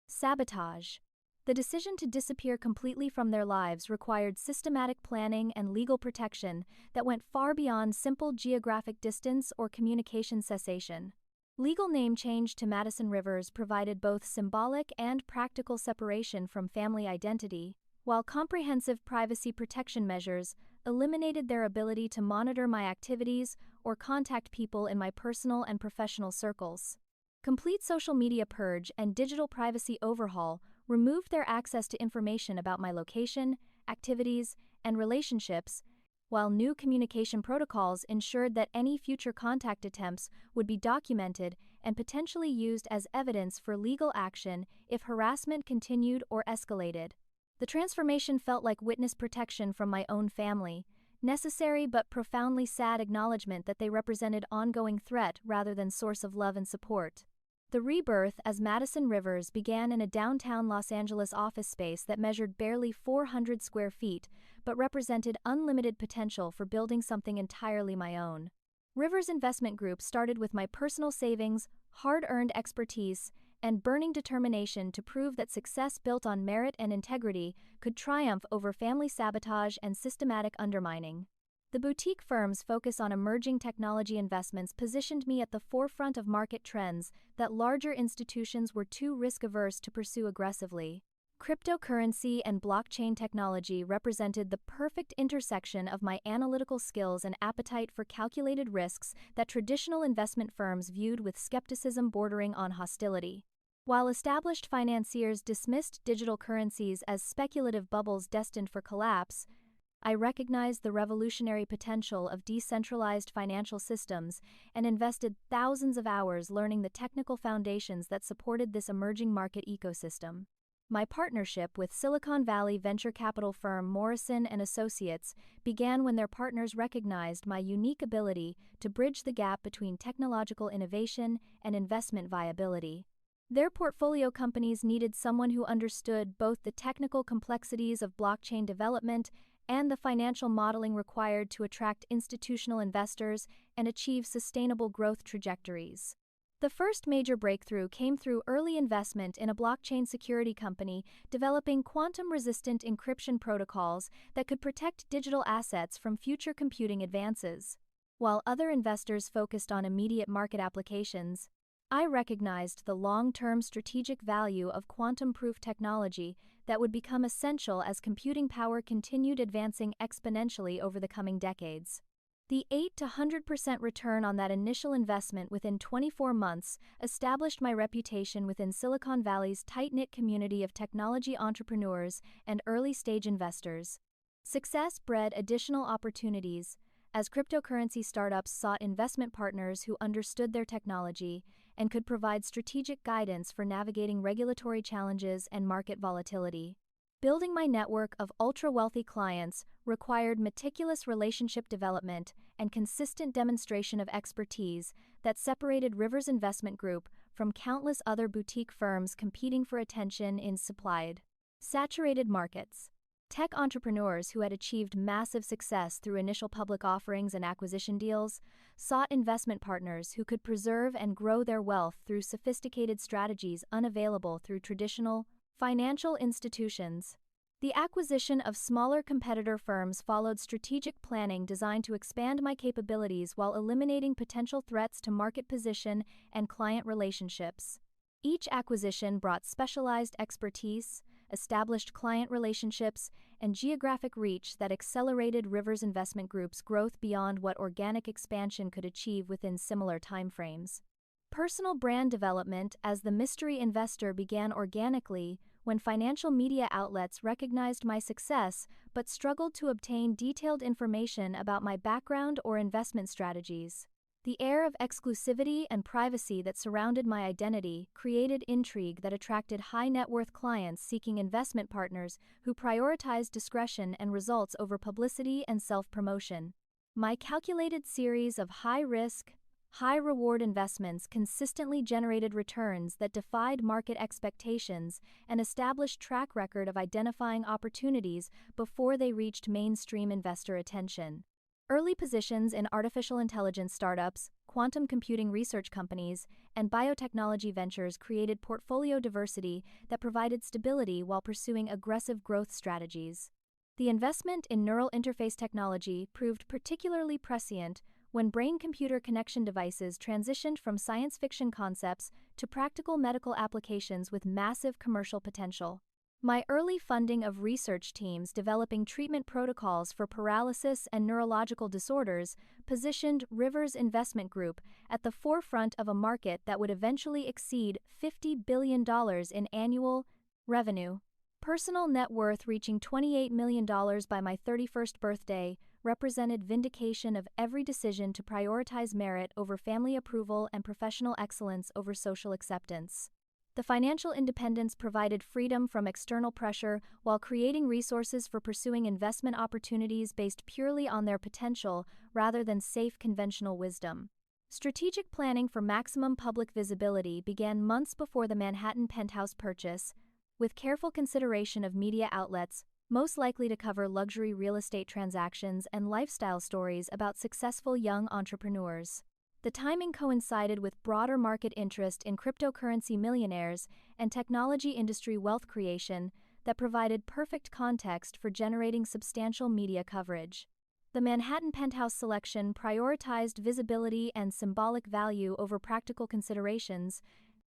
sabotage. The decision to disappear completely from their lives required systematic planning and legal protection that went far beyond simple geographic distance or communication cessation. Legal name change to Madison Rivers provided both symbolic and practical separation from family identity, while comprehensive privacy protection measures eliminated their ability to monitor my activities or contact people in my personal and professional circles. Complete social media purge and digital privacy overhaul removed their access to information about my location, activities, and relationships, while new communication protocols ensured that any future contact attempts would be documented and potentially used as evidence for legal action if harassment continued or escalated. The transformation felt like witness protection from my own family, necessary but profoundly sad acknowledgement that they represented ongoing threat rather than source of love and support. The rebirth as Madison Rivers began in a downtown Los Angeles office space that measured barely 400 square feet, but represented unlimited potential for building something entirely my own. Rivers Investment Group started with my personal savings, hard-earned expertise, and burning determination to prove that success built on merit and integrity could triumph over family sabotage and systematic undermining. The boutique firm's focus on emerging technology investments positioned me at the forefront of market trends that larger institutions were too risk-averse to pursue aggressively. Cryptocurrency and blockchain technology represented the perfect intersection of my analytical skills and appetite for calculated risks that traditional investment firms viewed with skepticism bordering on hostility. While established financiers dismissed digital currencies as speculative bubbles destined for collapse, I recognized the revolutionary potential of decentralized financial systems and invested thousands of hours learning the technical foundations that supported this emerging market ecosystem. My partnership with Silicon Valley venture capital firm Morrison & Associates began when their partners recognized my unique ability to bridge the gap between technological innovation and investment viability. Their portfolio companies needed someone who understood both the technical complexities of blockchain development and the financial modeling required to attract institutional investors and achieve sustainable growth trajectories. The first major breakthrough came through early investment in a blockchain security company developing quantum-resistant encryption protocols that could protect digital assets from future computing advances. While other investors focused on immediate market applications, I recognized the long-term strategic value of quantum-proof technology that would become essential as computing power continued advancing exponentially over the coming decades. The 8 to 100% return on that initial investment within 24 months established my reputation within Silicon Valley's tight-knit community of technology entrepreneurs and early-stage investors. Success bred additional opportunities, as cryptocurrency startups sought investment partners who understood their technology and could provide strategic guidance for navigating regulatory challenges and market volatility. Building my network of ultra-wealthy clients required meticulous relationship development and consistent demonstration of expertise that separated Rivers Investment Group from countless other boutique firms competing for attention in supplied, saturated markets. Tech entrepreneurs who had achieved massive success through initial public offerings and acquisition deals sought investment partners who could preserve and grow their wealth through sophisticated strategies unavailable through traditional financial institutions. The acquisition of smaller competitor firms followed strategic planning designed to expand my capabilities while eliminating potential threats to market position and client relationships. Each acquisition brought specialized expertise, established client relationships, and geographic reach that accelerated Rivers Investment Group's growth beyond what organic expansion could achieve within similar timeframes. Personal brand development as the mystery investor began organically when financial media outlets recognized my success but struggled to obtain detailed information about my background or investment strategies. The air of exclusivity and privacy that surrounded my identity created intrigue that attracted high-net-worth clients seeking investment partners who prioritized discretion and results over publicity and self-promotion. My calculated series of high-risk, high-reward investments consistently generated returns that defied market expectations and established track record of identifying opportunities before they reached mainstream investor attention. Early positions in artificial intelligence startups, quantum computing research companies, and biotechnology ventures created portfolio diversity that provided stability while pursuing aggressive growth strategies. The investment in neural interface technology proved particularly prescient when brain-computer connection devices transitioned from science fiction concepts to practical medical applications with massive commercial potential. My early funding of research teams developing treatment protocols for paralysis and neurological disorders positioned Rivers Investment Group at the forefront of a market that would eventually exceed $50 billion in annual revenue. Personal net worth reaching $28 million by my 31st birthday represented vindication of every decision to prioritize merit over family approval and professional excellence over social acceptance. The financial independence provided freedom from external pressure while creating resources for pursuing investment opportunities based purely on their potential rather than safe conventional wisdom. Strategic planning for maximum public visibility began months before the Manhattan Penthouse purchase, with careful consideration of media outlets most likely to cover luxury real estate transactions and lifestyle stories about successful young entrepreneurs. The timing coincided with broader market interest in cryptocurrency millionaires and technology industry wealth creation that provided perfect context for generating substantial media coverage. The Manhattan Penthouse selection prioritized visibility and symbolic value over practical considerations,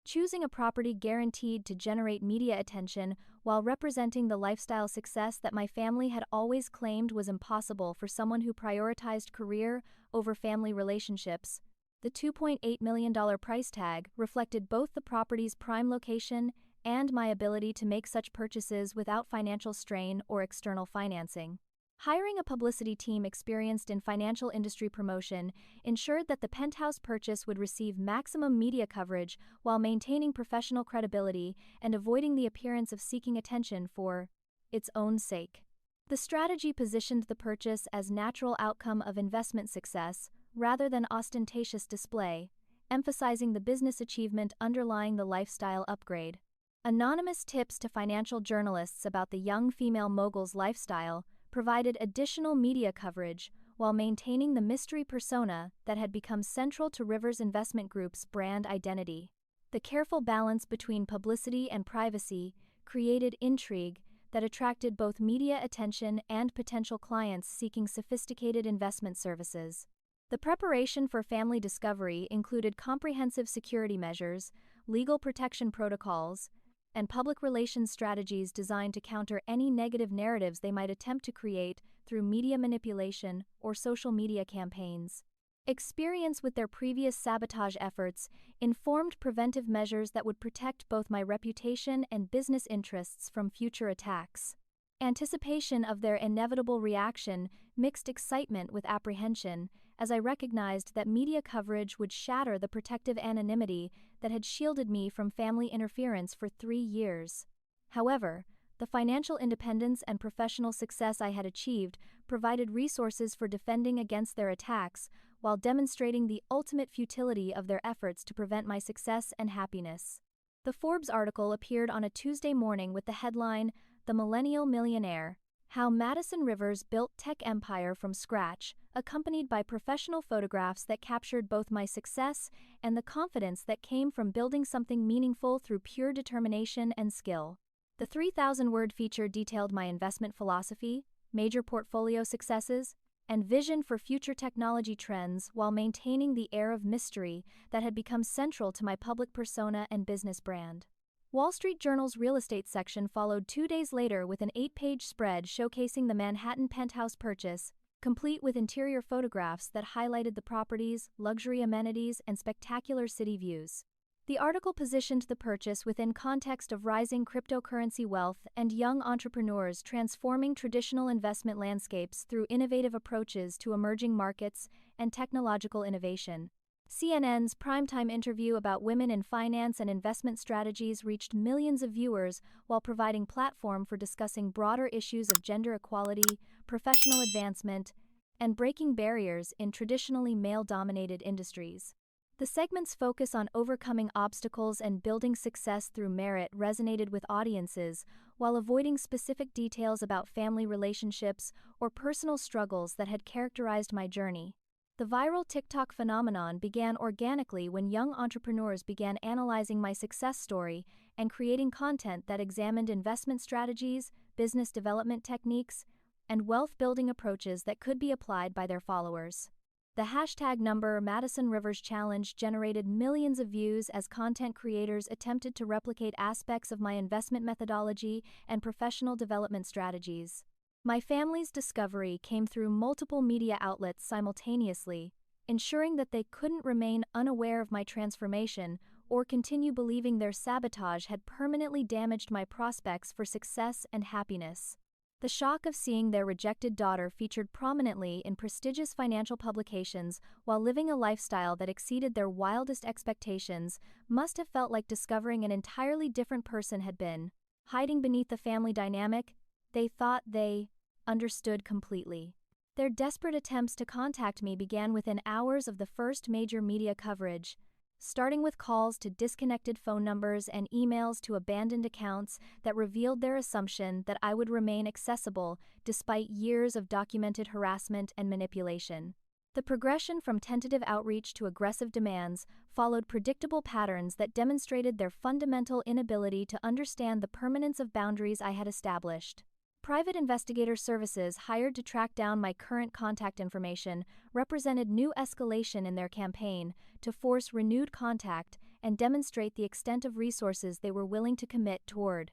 choosing a property guaranteed to generate media attention while representing the lifestyle success that my family had always claimed was impossible for someone who prioritized career over family relationships. The $2.8 million price tag reflected both the property's prime location and my ability to make such purchases without financial strain or external financing. Hiring a publicity team experienced in financial industry promotion ensured that the Penthouse purchase would receive maximum media coverage while maintaining professional credibility and avoiding the appearance of seeking attention for its own sake. The strategy positioned the purchase as natural outcome of investment success rather than ostentatious display, emphasizing the business achievement underlying the lifestyle upgrade. Anonymous tips to financial journalists about the young female mogul's lifestyle provided additional media coverage while maintaining the mystery persona that had become central to Rivers Investment Group's brand identity. The careful balance between publicity and privacy created intrigue that attracted both media attention and potential clients seeking sophisticated investment services. The preparation for family discovery included comprehensive security measures, legal protection protocols, and public relations strategies designed to counter any negative narratives they might attempt to create through media manipulation or social media campaigns. Experience with their previous sabotage efforts informed preventive measures that would protect both my reputation and business interests from future attacks. Anticipation of their inevitable reaction mixed excitement with apprehension, as I recognized that media coverage would shatter the protective anonymity that had shielded me from family interference for 3 years. However, the financial independence and professional success I had achieved provided resources for defending against their attacks while demonstrating the ultimate futility of their efforts to prevent my success and happiness. The Forbes article appeared on a Tuesday morning with the headline, "The Millennial Millionaire: How Madison Rivers Built Tech Empire from Scratch," accompanied by professional photographs that captured both my success and the confidence that came from building something meaningful through pure determination and skill. The 3,000-word feature detailed my investment philosophy, major portfolio successes, and vision for future technology trends while maintaining the air of mystery that had become central to my public persona and business brand. Wall Street Journal's real estate section followed 2 days later with an 8-page spread showcasing the Manhattan penthouse purchase, complete with interior photographs that highlighted the property's luxury amenities and spectacular city views. The article positioned the purchase within context of rising cryptocurrency wealth and young entrepreneurs transforming traditional investment landscapes through innovative approaches to emerging markets and technological innovation. CNN's primetime interview about women in finance and investment strategies reached millions of viewers while providing platform for discussing broader issues of gender equality, professional advancement, and breaking barriers in traditionally male-dominated industries. The segment's focus on overcoming obstacles and building success through merit resonated with audiences, while avoiding specific details about family relationships or personal struggles that had characterized my journey. The viral TikTok phenomenon began organically when young entrepreneurs began analyzing my success story and creating content that examined investment strategies, business development techniques, and wealth-building approaches that could be applied by their followers. The hashtag number Madison Rivers Challenge generated millions of views as content creators attempted to replicate aspects of my investment methodology and professional development strategies. My family's discovery came through multiple media outlets simultaneously, ensuring that they couldn't remain unaware of my transformation or continue believing their sabotage had permanently damaged my prospects for success and happiness. The shock of seeing their rejected daughter featured prominently in prestigious financial publications while living a lifestyle that exceeded their wildest expectations must have felt like discovering an entirely different person had been. Hiding beneath the family dynamic, they thought they understood completely. Their desperate attempts to contact me began within hours of the first major media coverage, starting with calls to disconnected phone numbers and emails to abandoned accounts that revealed their assumption that I would remain accessible despite years of documented harassment and manipulation. The progression from tentative outreach to aggressive demands followed predictable patterns that demonstrated their fundamental inability to understand the permanence of boundaries I had established. Private investigator services hired to track down my current contact information represented new escalation in their campaign to force renewed contact and demonstrate the extent of resources they were willing to commit toward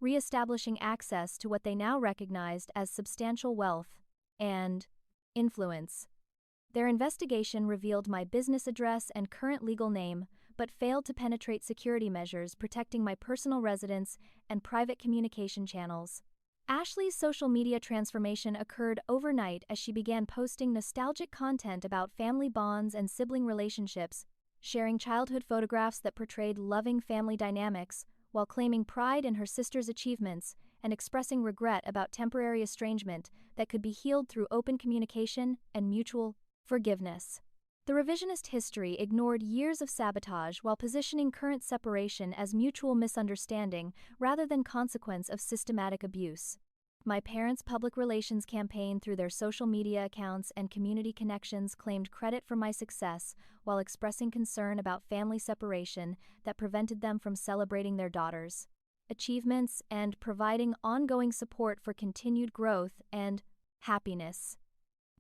re-establishing access to what they now recognized as substantial wealth and influence. Their investigation revealed my business address and current legal name, but failed to penetrate security measures protecting my personal residence and private communication channels. Ashley's social media transformation occurred overnight as she began posting nostalgic content about family bonds and sibling relationships, sharing childhood photographs that portrayed loving family dynamics, while claiming pride in her sister's achievements and expressing regret about temporary estrangement that could be healed through open communication and mutual forgiveness. The revisionist history ignored years of sabotage while positioning current separation as mutual misunderstanding rather than consequence of systematic abuse. My parents' public relations campaign through their social media accounts and community connections claimed credit for my success while expressing concern about family separation that prevented them from celebrating their daughters' achievements and providing ongoing support for continued growth and happiness.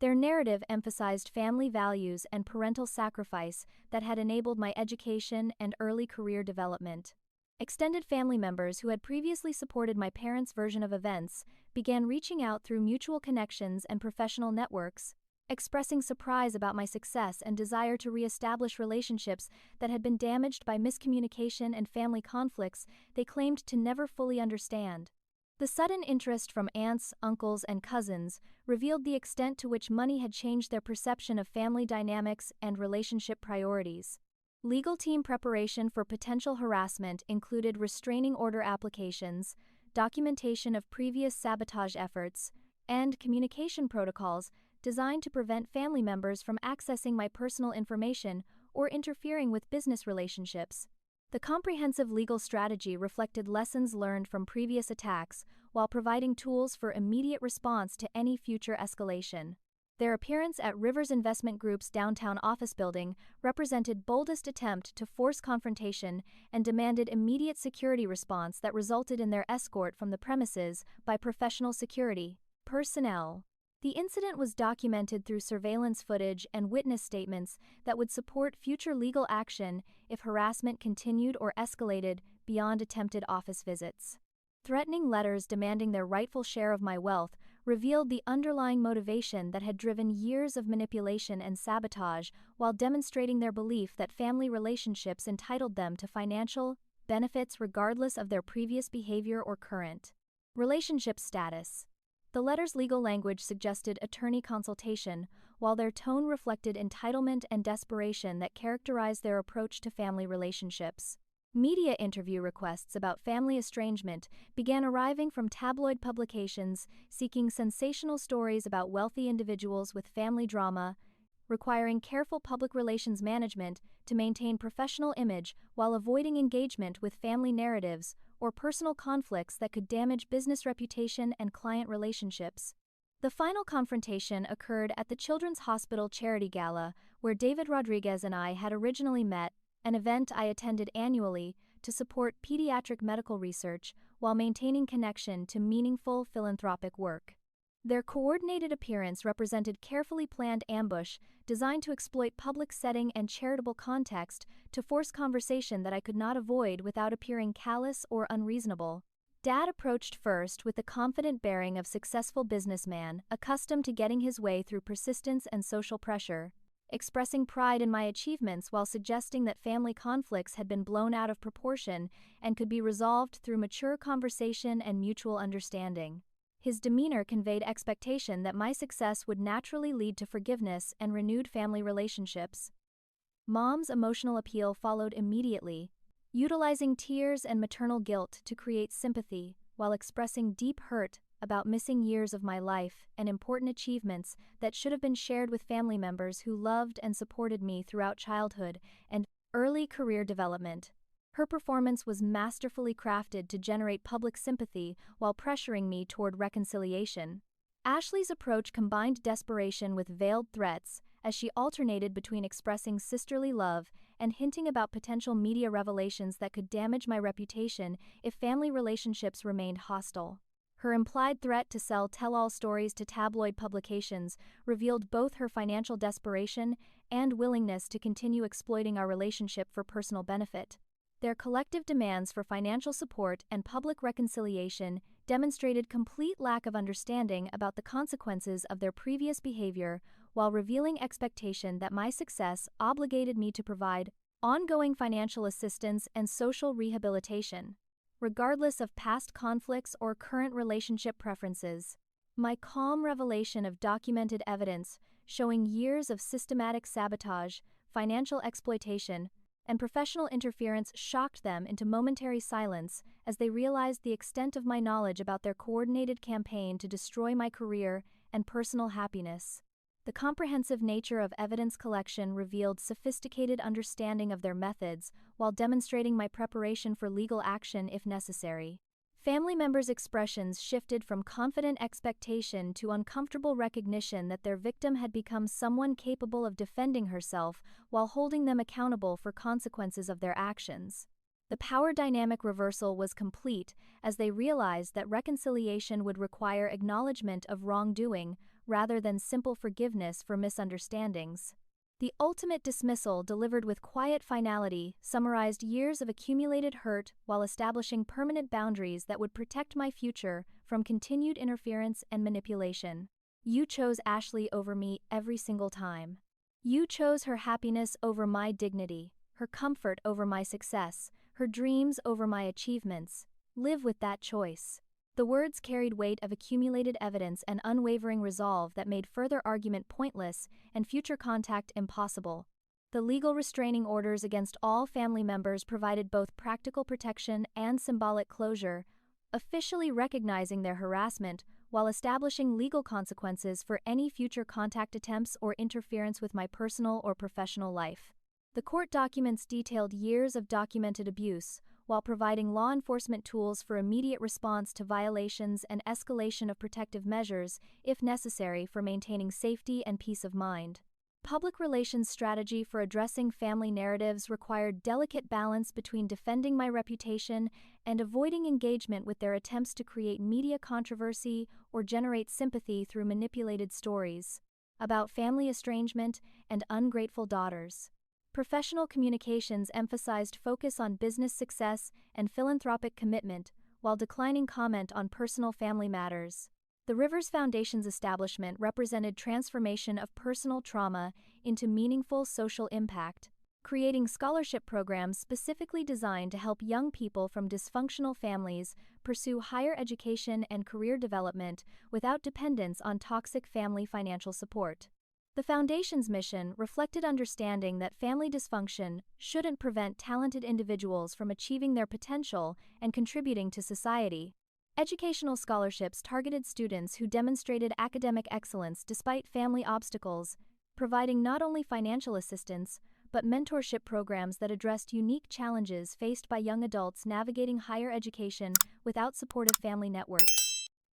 Their narrative emphasized family values and parental sacrifice that had enabled my education and early career development. Extended family members who had previously supported my parents' version of events began reaching out through mutual connections and professional networks, expressing surprise about my success and desire to reestablish relationships that had been damaged by miscommunication and family conflicts they claimed to never fully understand. The sudden interest from aunts, uncles, and cousins revealed the extent to which money had changed their perception of family dynamics and relationship priorities. Legal team preparation for potential harassment included restraining order applications, documentation of previous sabotage efforts, and communication protocols designed to prevent family members from accessing my personal information or interfering with business relationships. The comprehensive legal strategy reflected lessons learned from previous attacks while providing tools for immediate response to any future escalation. Their appearance at Rivers Investment Group's downtown office building represented boldest attempt to force confrontation and demanded immediate security response that resulted in their escort from the premises by professional security personnel. The incident was documented through surveillance footage and witness statements that would support future legal action if harassment continued or escalated beyond attempted office visits. Threatening letters demanding their rightful share of my wealth revealed the underlying motivation that had driven years of manipulation and sabotage, while demonstrating their belief that family relationships entitled them to financial benefits regardless of their previous behavior or current relationship status. The letter's legal language suggested attorney consultation, while their tone reflected entitlement and desperation that characterized their approach to family relationships. Media interview requests about family estrangement began arriving from tabloid publications seeking sensational stories about wealthy individuals with family drama, requiring careful public relations management to maintain professional image while avoiding engagement with family narratives or personal conflicts that could damage business reputation and client relationships. The final confrontation occurred at the Children's Hospital Charity Gala, where David Rodriguez and I had originally met, an event I attended annually to support pediatric medical research while maintaining connection to meaningful philanthropic work. Their coordinated appearance represented carefully planned ambush designed to exploit public setting and charitable context to force conversation that I could not avoid without appearing callous or unreasonable. Dad approached first with the confident bearing of successful businessman, accustomed to getting his way through persistence and social pressure, expressing pride in my achievements while suggesting that family conflicts had been blown out of proportion and could be resolved through mature conversation and mutual understanding. His demeanor conveyed expectation that my success would naturally lead to forgiveness and renewed family relationships. Mom's emotional appeal followed immediately, utilizing tears and maternal guilt to create sympathy while expressing deep hurt about missing years of my life and important achievements that should have been shared with family members who loved and supported me throughout childhood and early career development. Her performance was masterfully crafted to generate public sympathy while pressuring me toward reconciliation. Ashley's approach combined desperation with veiled threats as she alternated between expressing sisterly love and hinting about potential media revelations that could damage my reputation if family relationships remained hostile. Her implied threat to sell tell-all stories to tabloid publications revealed both her financial desperation and willingness to continue exploiting our relationship for personal benefit. Their collective demands for financial support and public reconciliation demonstrated complete lack of understanding about the consequences of their previous behavior, while revealing expectation that my success obligated me to provide ongoing financial assistance and social rehabilitation, regardless of past conflicts or current relationship preferences. My calm revelation of documented evidence showing years of systematic sabotage, financial exploitation, and professional interference shocked them into momentary silence as they realized the extent of my knowledge about their coordinated campaign to destroy my career and personal happiness. The comprehensive nature of evidence collection revealed sophisticated understanding of their methods while demonstrating my preparation for legal action if necessary. Family members' expressions shifted from confident expectation to uncomfortable recognition that their victim had become someone capable of defending herself while holding them accountable for consequences of their actions. The power dynamic reversal was complete as they realized that reconciliation would require acknowledgement of wrongdoing rather than simple forgiveness for misunderstandings. The ultimate dismissal, delivered with quiet finality, summarized years of accumulated hurt while establishing permanent boundaries that would protect my future from continued interference and manipulation. You chose Ashley over me every single time. You chose her happiness over my dignity, her comfort over my success, her dreams over my achievements. Live with that choice. The words carried weight of accumulated evidence and unwavering resolve that made further argument pointless and future contact impossible. The legal restraining orders against all family members provided both practical protection and symbolic closure, officially recognizing their harassment while establishing legal consequences for any future contact attempts or interference with my personal or professional life. The court documents detailed years of documented abuse, while providing law enforcement tools for immediate response to violations and escalation of protective measures, if necessary, for maintaining safety and peace of mind. Public relations strategy for addressing family narratives required delicate balance between defending my reputation and avoiding engagement with their attempts to create media controversy or generate sympathy through manipulated stories about family estrangement and ungrateful daughters. Professional communications emphasized focus on business success and philanthropic commitment, while declining comment on personal family matters. The Rivers Foundation's establishment represented transformation of personal trauma into meaningful social impact, creating scholarship programs specifically designed to help young people from dysfunctional families pursue higher education and career development without dependence on toxic family financial support. The Foundation's mission reflected understanding that family dysfunction shouldn't prevent talented individuals from achieving their potential and contributing to society. Educational scholarships targeted students who demonstrated academic excellence despite family obstacles, providing not only financial assistance, but mentorship programs that addressed unique challenges faced by young adults navigating higher education without supportive family networks.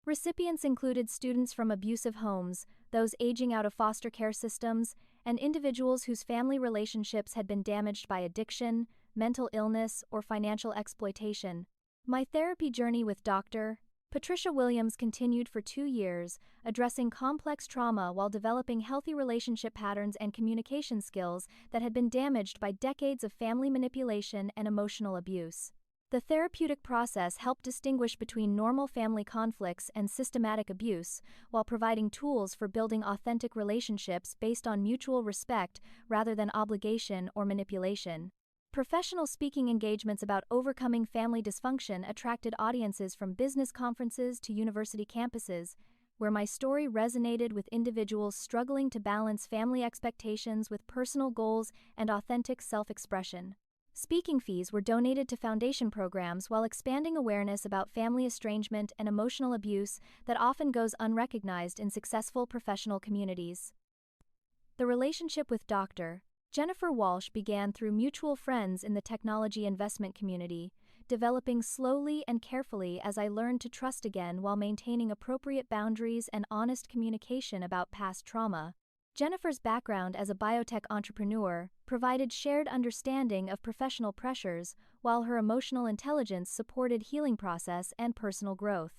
Recipients included students from abusive homes, those aging out of foster care systems, and individuals whose family relationships had been damaged by addiction, mental illness, or financial exploitation. My therapy journey with Dr. Patricia Williams continued for 2 years, addressing complex trauma while developing healthy relationship patterns and communication skills that had been damaged by decades of family manipulation and emotional abuse. The therapeutic process helped distinguish between normal family conflicts and systematic abuse, while providing tools for building authentic relationships based on mutual respect rather than obligation or manipulation. Professional speaking engagements about overcoming family dysfunction attracted audiences from business conferences to university campuses, where my story resonated with individuals struggling to balance family expectations with personal goals and authentic self-expression. Speaking fees were donated to foundation programs while expanding awareness about family estrangement and emotional abuse that often goes unrecognized in successful professional communities. The relationship with Dr. Jennifer Walsh began through mutual friends in the technology investment community, developing slowly and carefully as I learned to trust again while maintaining appropriate boundaries and honest communication about past trauma. Jennifer's background as a biotech entrepreneur provided shared understanding of professional pressures, while her emotional intelligence supported healing process and personal growth.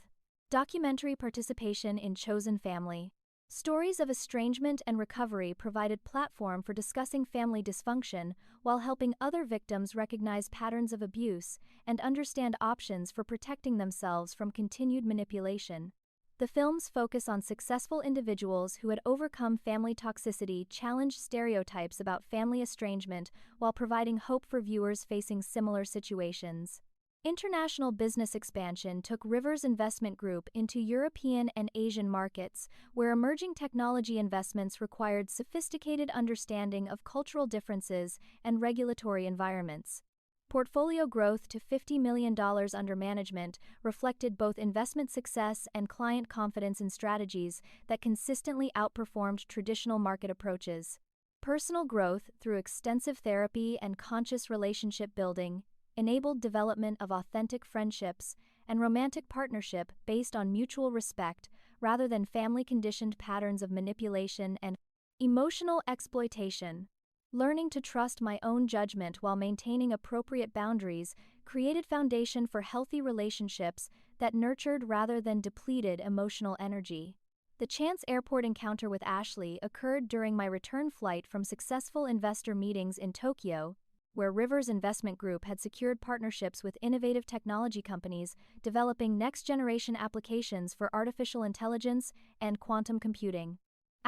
Documentary participation in chosen family. Stories of estrangement and recovery provided platform for discussing family dysfunction while helping other victims recognize patterns of abuse and understand options for protecting themselves from continued manipulation. The film's focus on successful individuals who had overcome family toxicity challenged stereotypes about family estrangement while providing hope for viewers facing similar situations. International business expansion took Rivers Investment Group into European and Asian markets, where emerging technology investments required sophisticated understanding of cultural differences and regulatory environments. Portfolio growth to $50 million under management reflected both investment success and client confidence in strategies that consistently outperformed traditional market approaches. Personal growth through extensive therapy and conscious relationship building enabled development of authentic friendships and romantic partnership based on mutual respect rather than family-conditioned patterns of manipulation and emotional exploitation. Learning to trust my own judgment while maintaining appropriate boundaries created foundation for healthy relationships that nurtured rather than depleted emotional energy. The chance airport encounter with Ashley occurred during my return flight from successful investor meetings in Tokyo, where Rivers Investment Group had secured partnerships with innovative technology companies developing next-generation applications for artificial intelligence and quantum computing.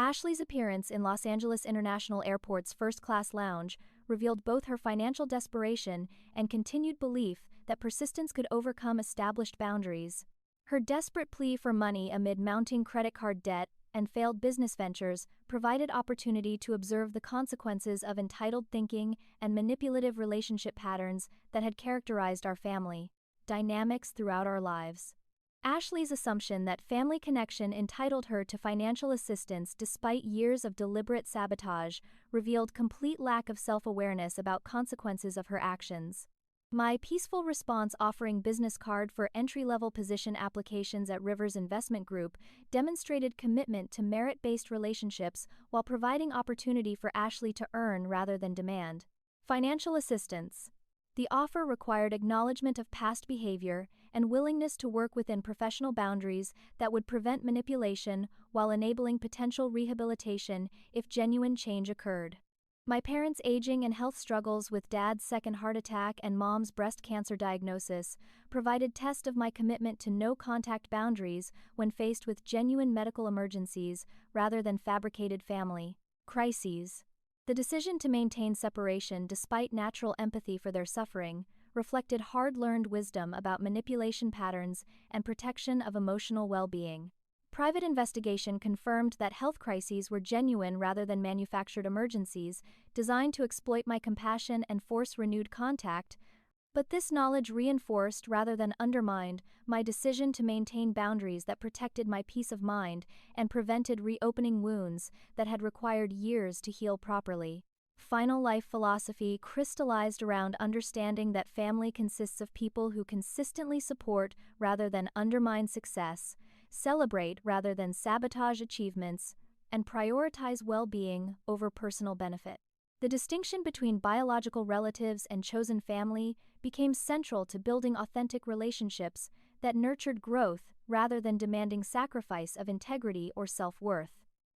Ashley's appearance in Los Angeles International Airport's first-class lounge revealed both her financial desperation and continued belief that persistence could overcome established boundaries. Her desperate plea for money amid mounting credit card debt and failed business ventures provided opportunity to observe the consequences of entitled thinking and manipulative relationship patterns that had characterized our family dynamics throughout our lives. Ashley's assumption that family connection entitled her to financial assistance despite years of deliberate sabotage revealed complete lack of self-awareness about consequences of her actions. My peaceful response offering business card for entry-level position applications at Rivers Investment Group demonstrated commitment to merit-based relationships while providing opportunity for Ashley to earn rather than demand. Financial assistance. The offer required acknowledgement of past behavior and willingness to work within professional boundaries that would prevent manipulation while enabling potential rehabilitation if genuine change occurred. My parents' aging and health struggles with dad's second heart attack and mom's breast cancer diagnosis provided test of my commitment to no-contact boundaries when faced with genuine medical emergencies rather than fabricated family crises. The decision to maintain separation despite natural empathy for their suffering reflected hard-learned wisdom about manipulation patterns and protection of emotional well-being. Private investigation confirmed that health crises were genuine rather than manufactured emergencies designed to exploit my compassion and force renewed contact, but this knowledge reinforced rather than undermined my decision to maintain boundaries that protected my peace of mind and prevented reopening wounds that had required years to heal properly. Final life philosophy crystallized around understanding that family consists of people who consistently support rather than undermine success, celebrate rather than sabotage achievements, and prioritize well-being over personal benefit. The distinction between biological relatives and chosen family became central to building authentic relationships that nurtured growth rather than demanding sacrifice of integrity or self-worth.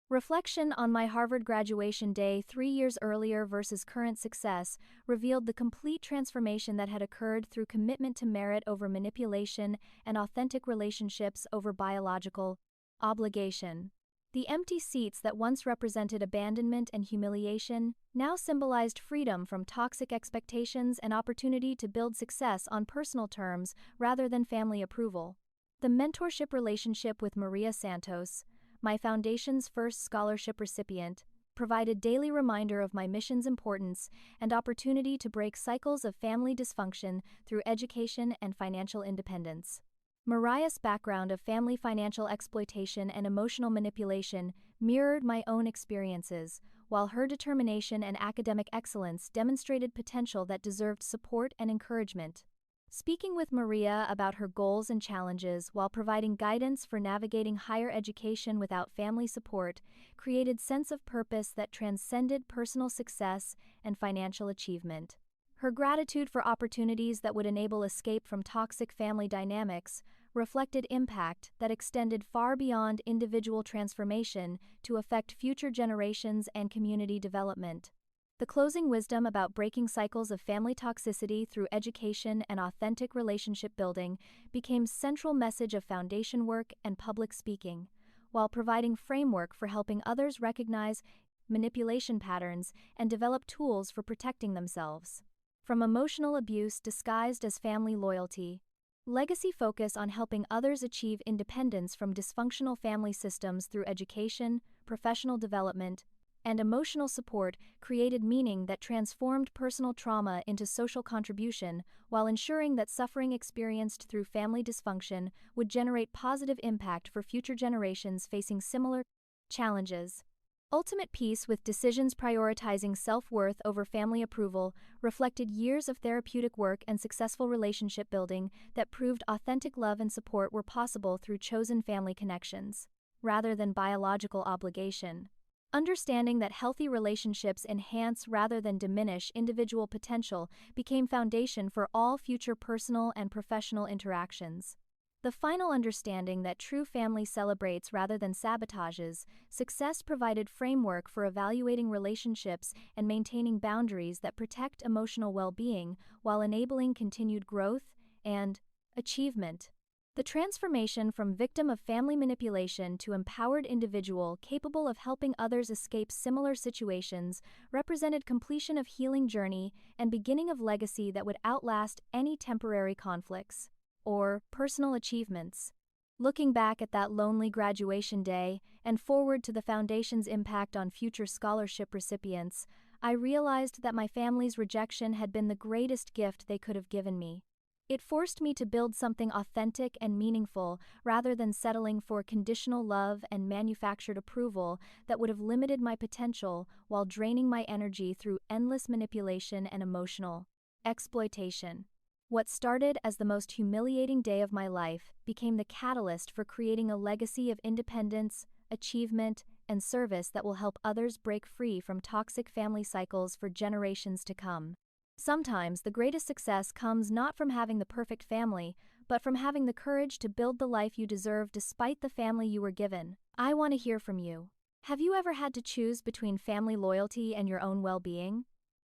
Reflection on my Harvard graduation day 3 years earlier versus current success revealed the complete transformation that had occurred through commitment to merit over manipulation and authentic relationships over biological obligation. The empty seats that once represented abandonment and humiliation now symbolized freedom from toxic expectations and opportunity to build success on personal terms rather than family approval. The mentorship relationship with Maria Santos, my foundation's first scholarship recipient, provided daily reminder of my mission's importance and opportunity to break cycles of family dysfunction through education and financial independence. Mariah's background of family financial exploitation and emotional manipulation mirrored my own experiences, while her determination and academic excellence demonstrated potential that deserved support and encouragement. Speaking with Maria about her goals and challenges while providing guidance for navigating higher education without family support created a sense of purpose that transcended personal success and financial achievement. Her gratitude for opportunities that would enable escape from toxic family dynamics reflected impact that extended far beyond individual transformation to affect future generations and community development. The closing wisdom about breaking cycles of family toxicity through education and authentic relationship building became central message of foundation work and public speaking, while providing framework for helping others recognize manipulation patterns and develop tools for protecting themselves. From emotional abuse disguised as family loyalty, legacy focus on helping others achieve independence from dysfunctional family systems through education, professional development, and emotional support created meaning that transformed personal trauma into social contribution while ensuring that suffering experienced through family dysfunction would generate positive impact for future generations facing similar challenges. Ultimate peace with decisions prioritizing self-worth over family approval reflected years of therapeutic work and successful relationship building that proved authentic love and support were possible through chosen family connections, rather than biological obligation. Understanding that healthy relationships enhance rather than diminish individual potential became foundation for all future personal and professional interactions. The final understanding that true family celebrates rather than sabotages success provided framework for evaluating relationships and maintaining boundaries that protect emotional well-being while enabling continued growth and achievement. The transformation from victim of family manipulation to empowered individual capable of helping others escape similar situations represented completion of healing journey and beginning of legacy that would outlast any temporary conflicts or personal achievements. Looking back at that lonely graduation day and forward to the foundation's impact on future scholarship recipients, I realized that my family's rejection had been the greatest gift they could have given me. It forced me to build something authentic and meaningful rather than settling for conditional love and manufactured approval that would have limited my potential while draining my energy through endless manipulation and emotional exploitation. What started as the most humiliating day of my life became the catalyst for creating a legacy of independence, achievement, and service that will help others break free from toxic family cycles for generations to come. Sometimes the greatest success comes not from having the perfect family, but from having the courage to build the life you deserve despite the family you were given. I want to hear from you. Have you ever had to choose between family loyalty and your own well-being?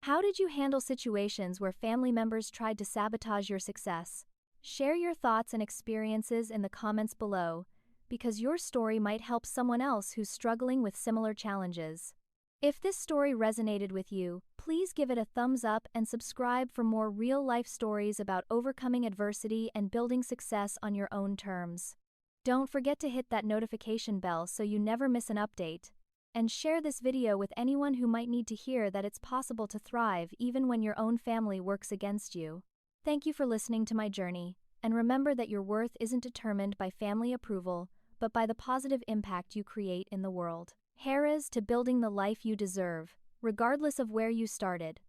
How did you handle situations where family members tried to sabotage your success? Share your thoughts and experiences in the comments below, because your story might help someone else who's struggling with similar challenges. If this story resonated with you, please give it a thumbs up and subscribe for more real-life stories about overcoming adversity and building success on your own terms. Don't forget to hit that notification bell so you never miss an update. And share this video with anyone who might need to hear that it's possible to thrive even when your own family works against you. Thank you for listening to my journey, and remember that your worth isn't determined by family approval, but by the positive impact you create in the world. Here's to building the life you deserve, regardless of where you started.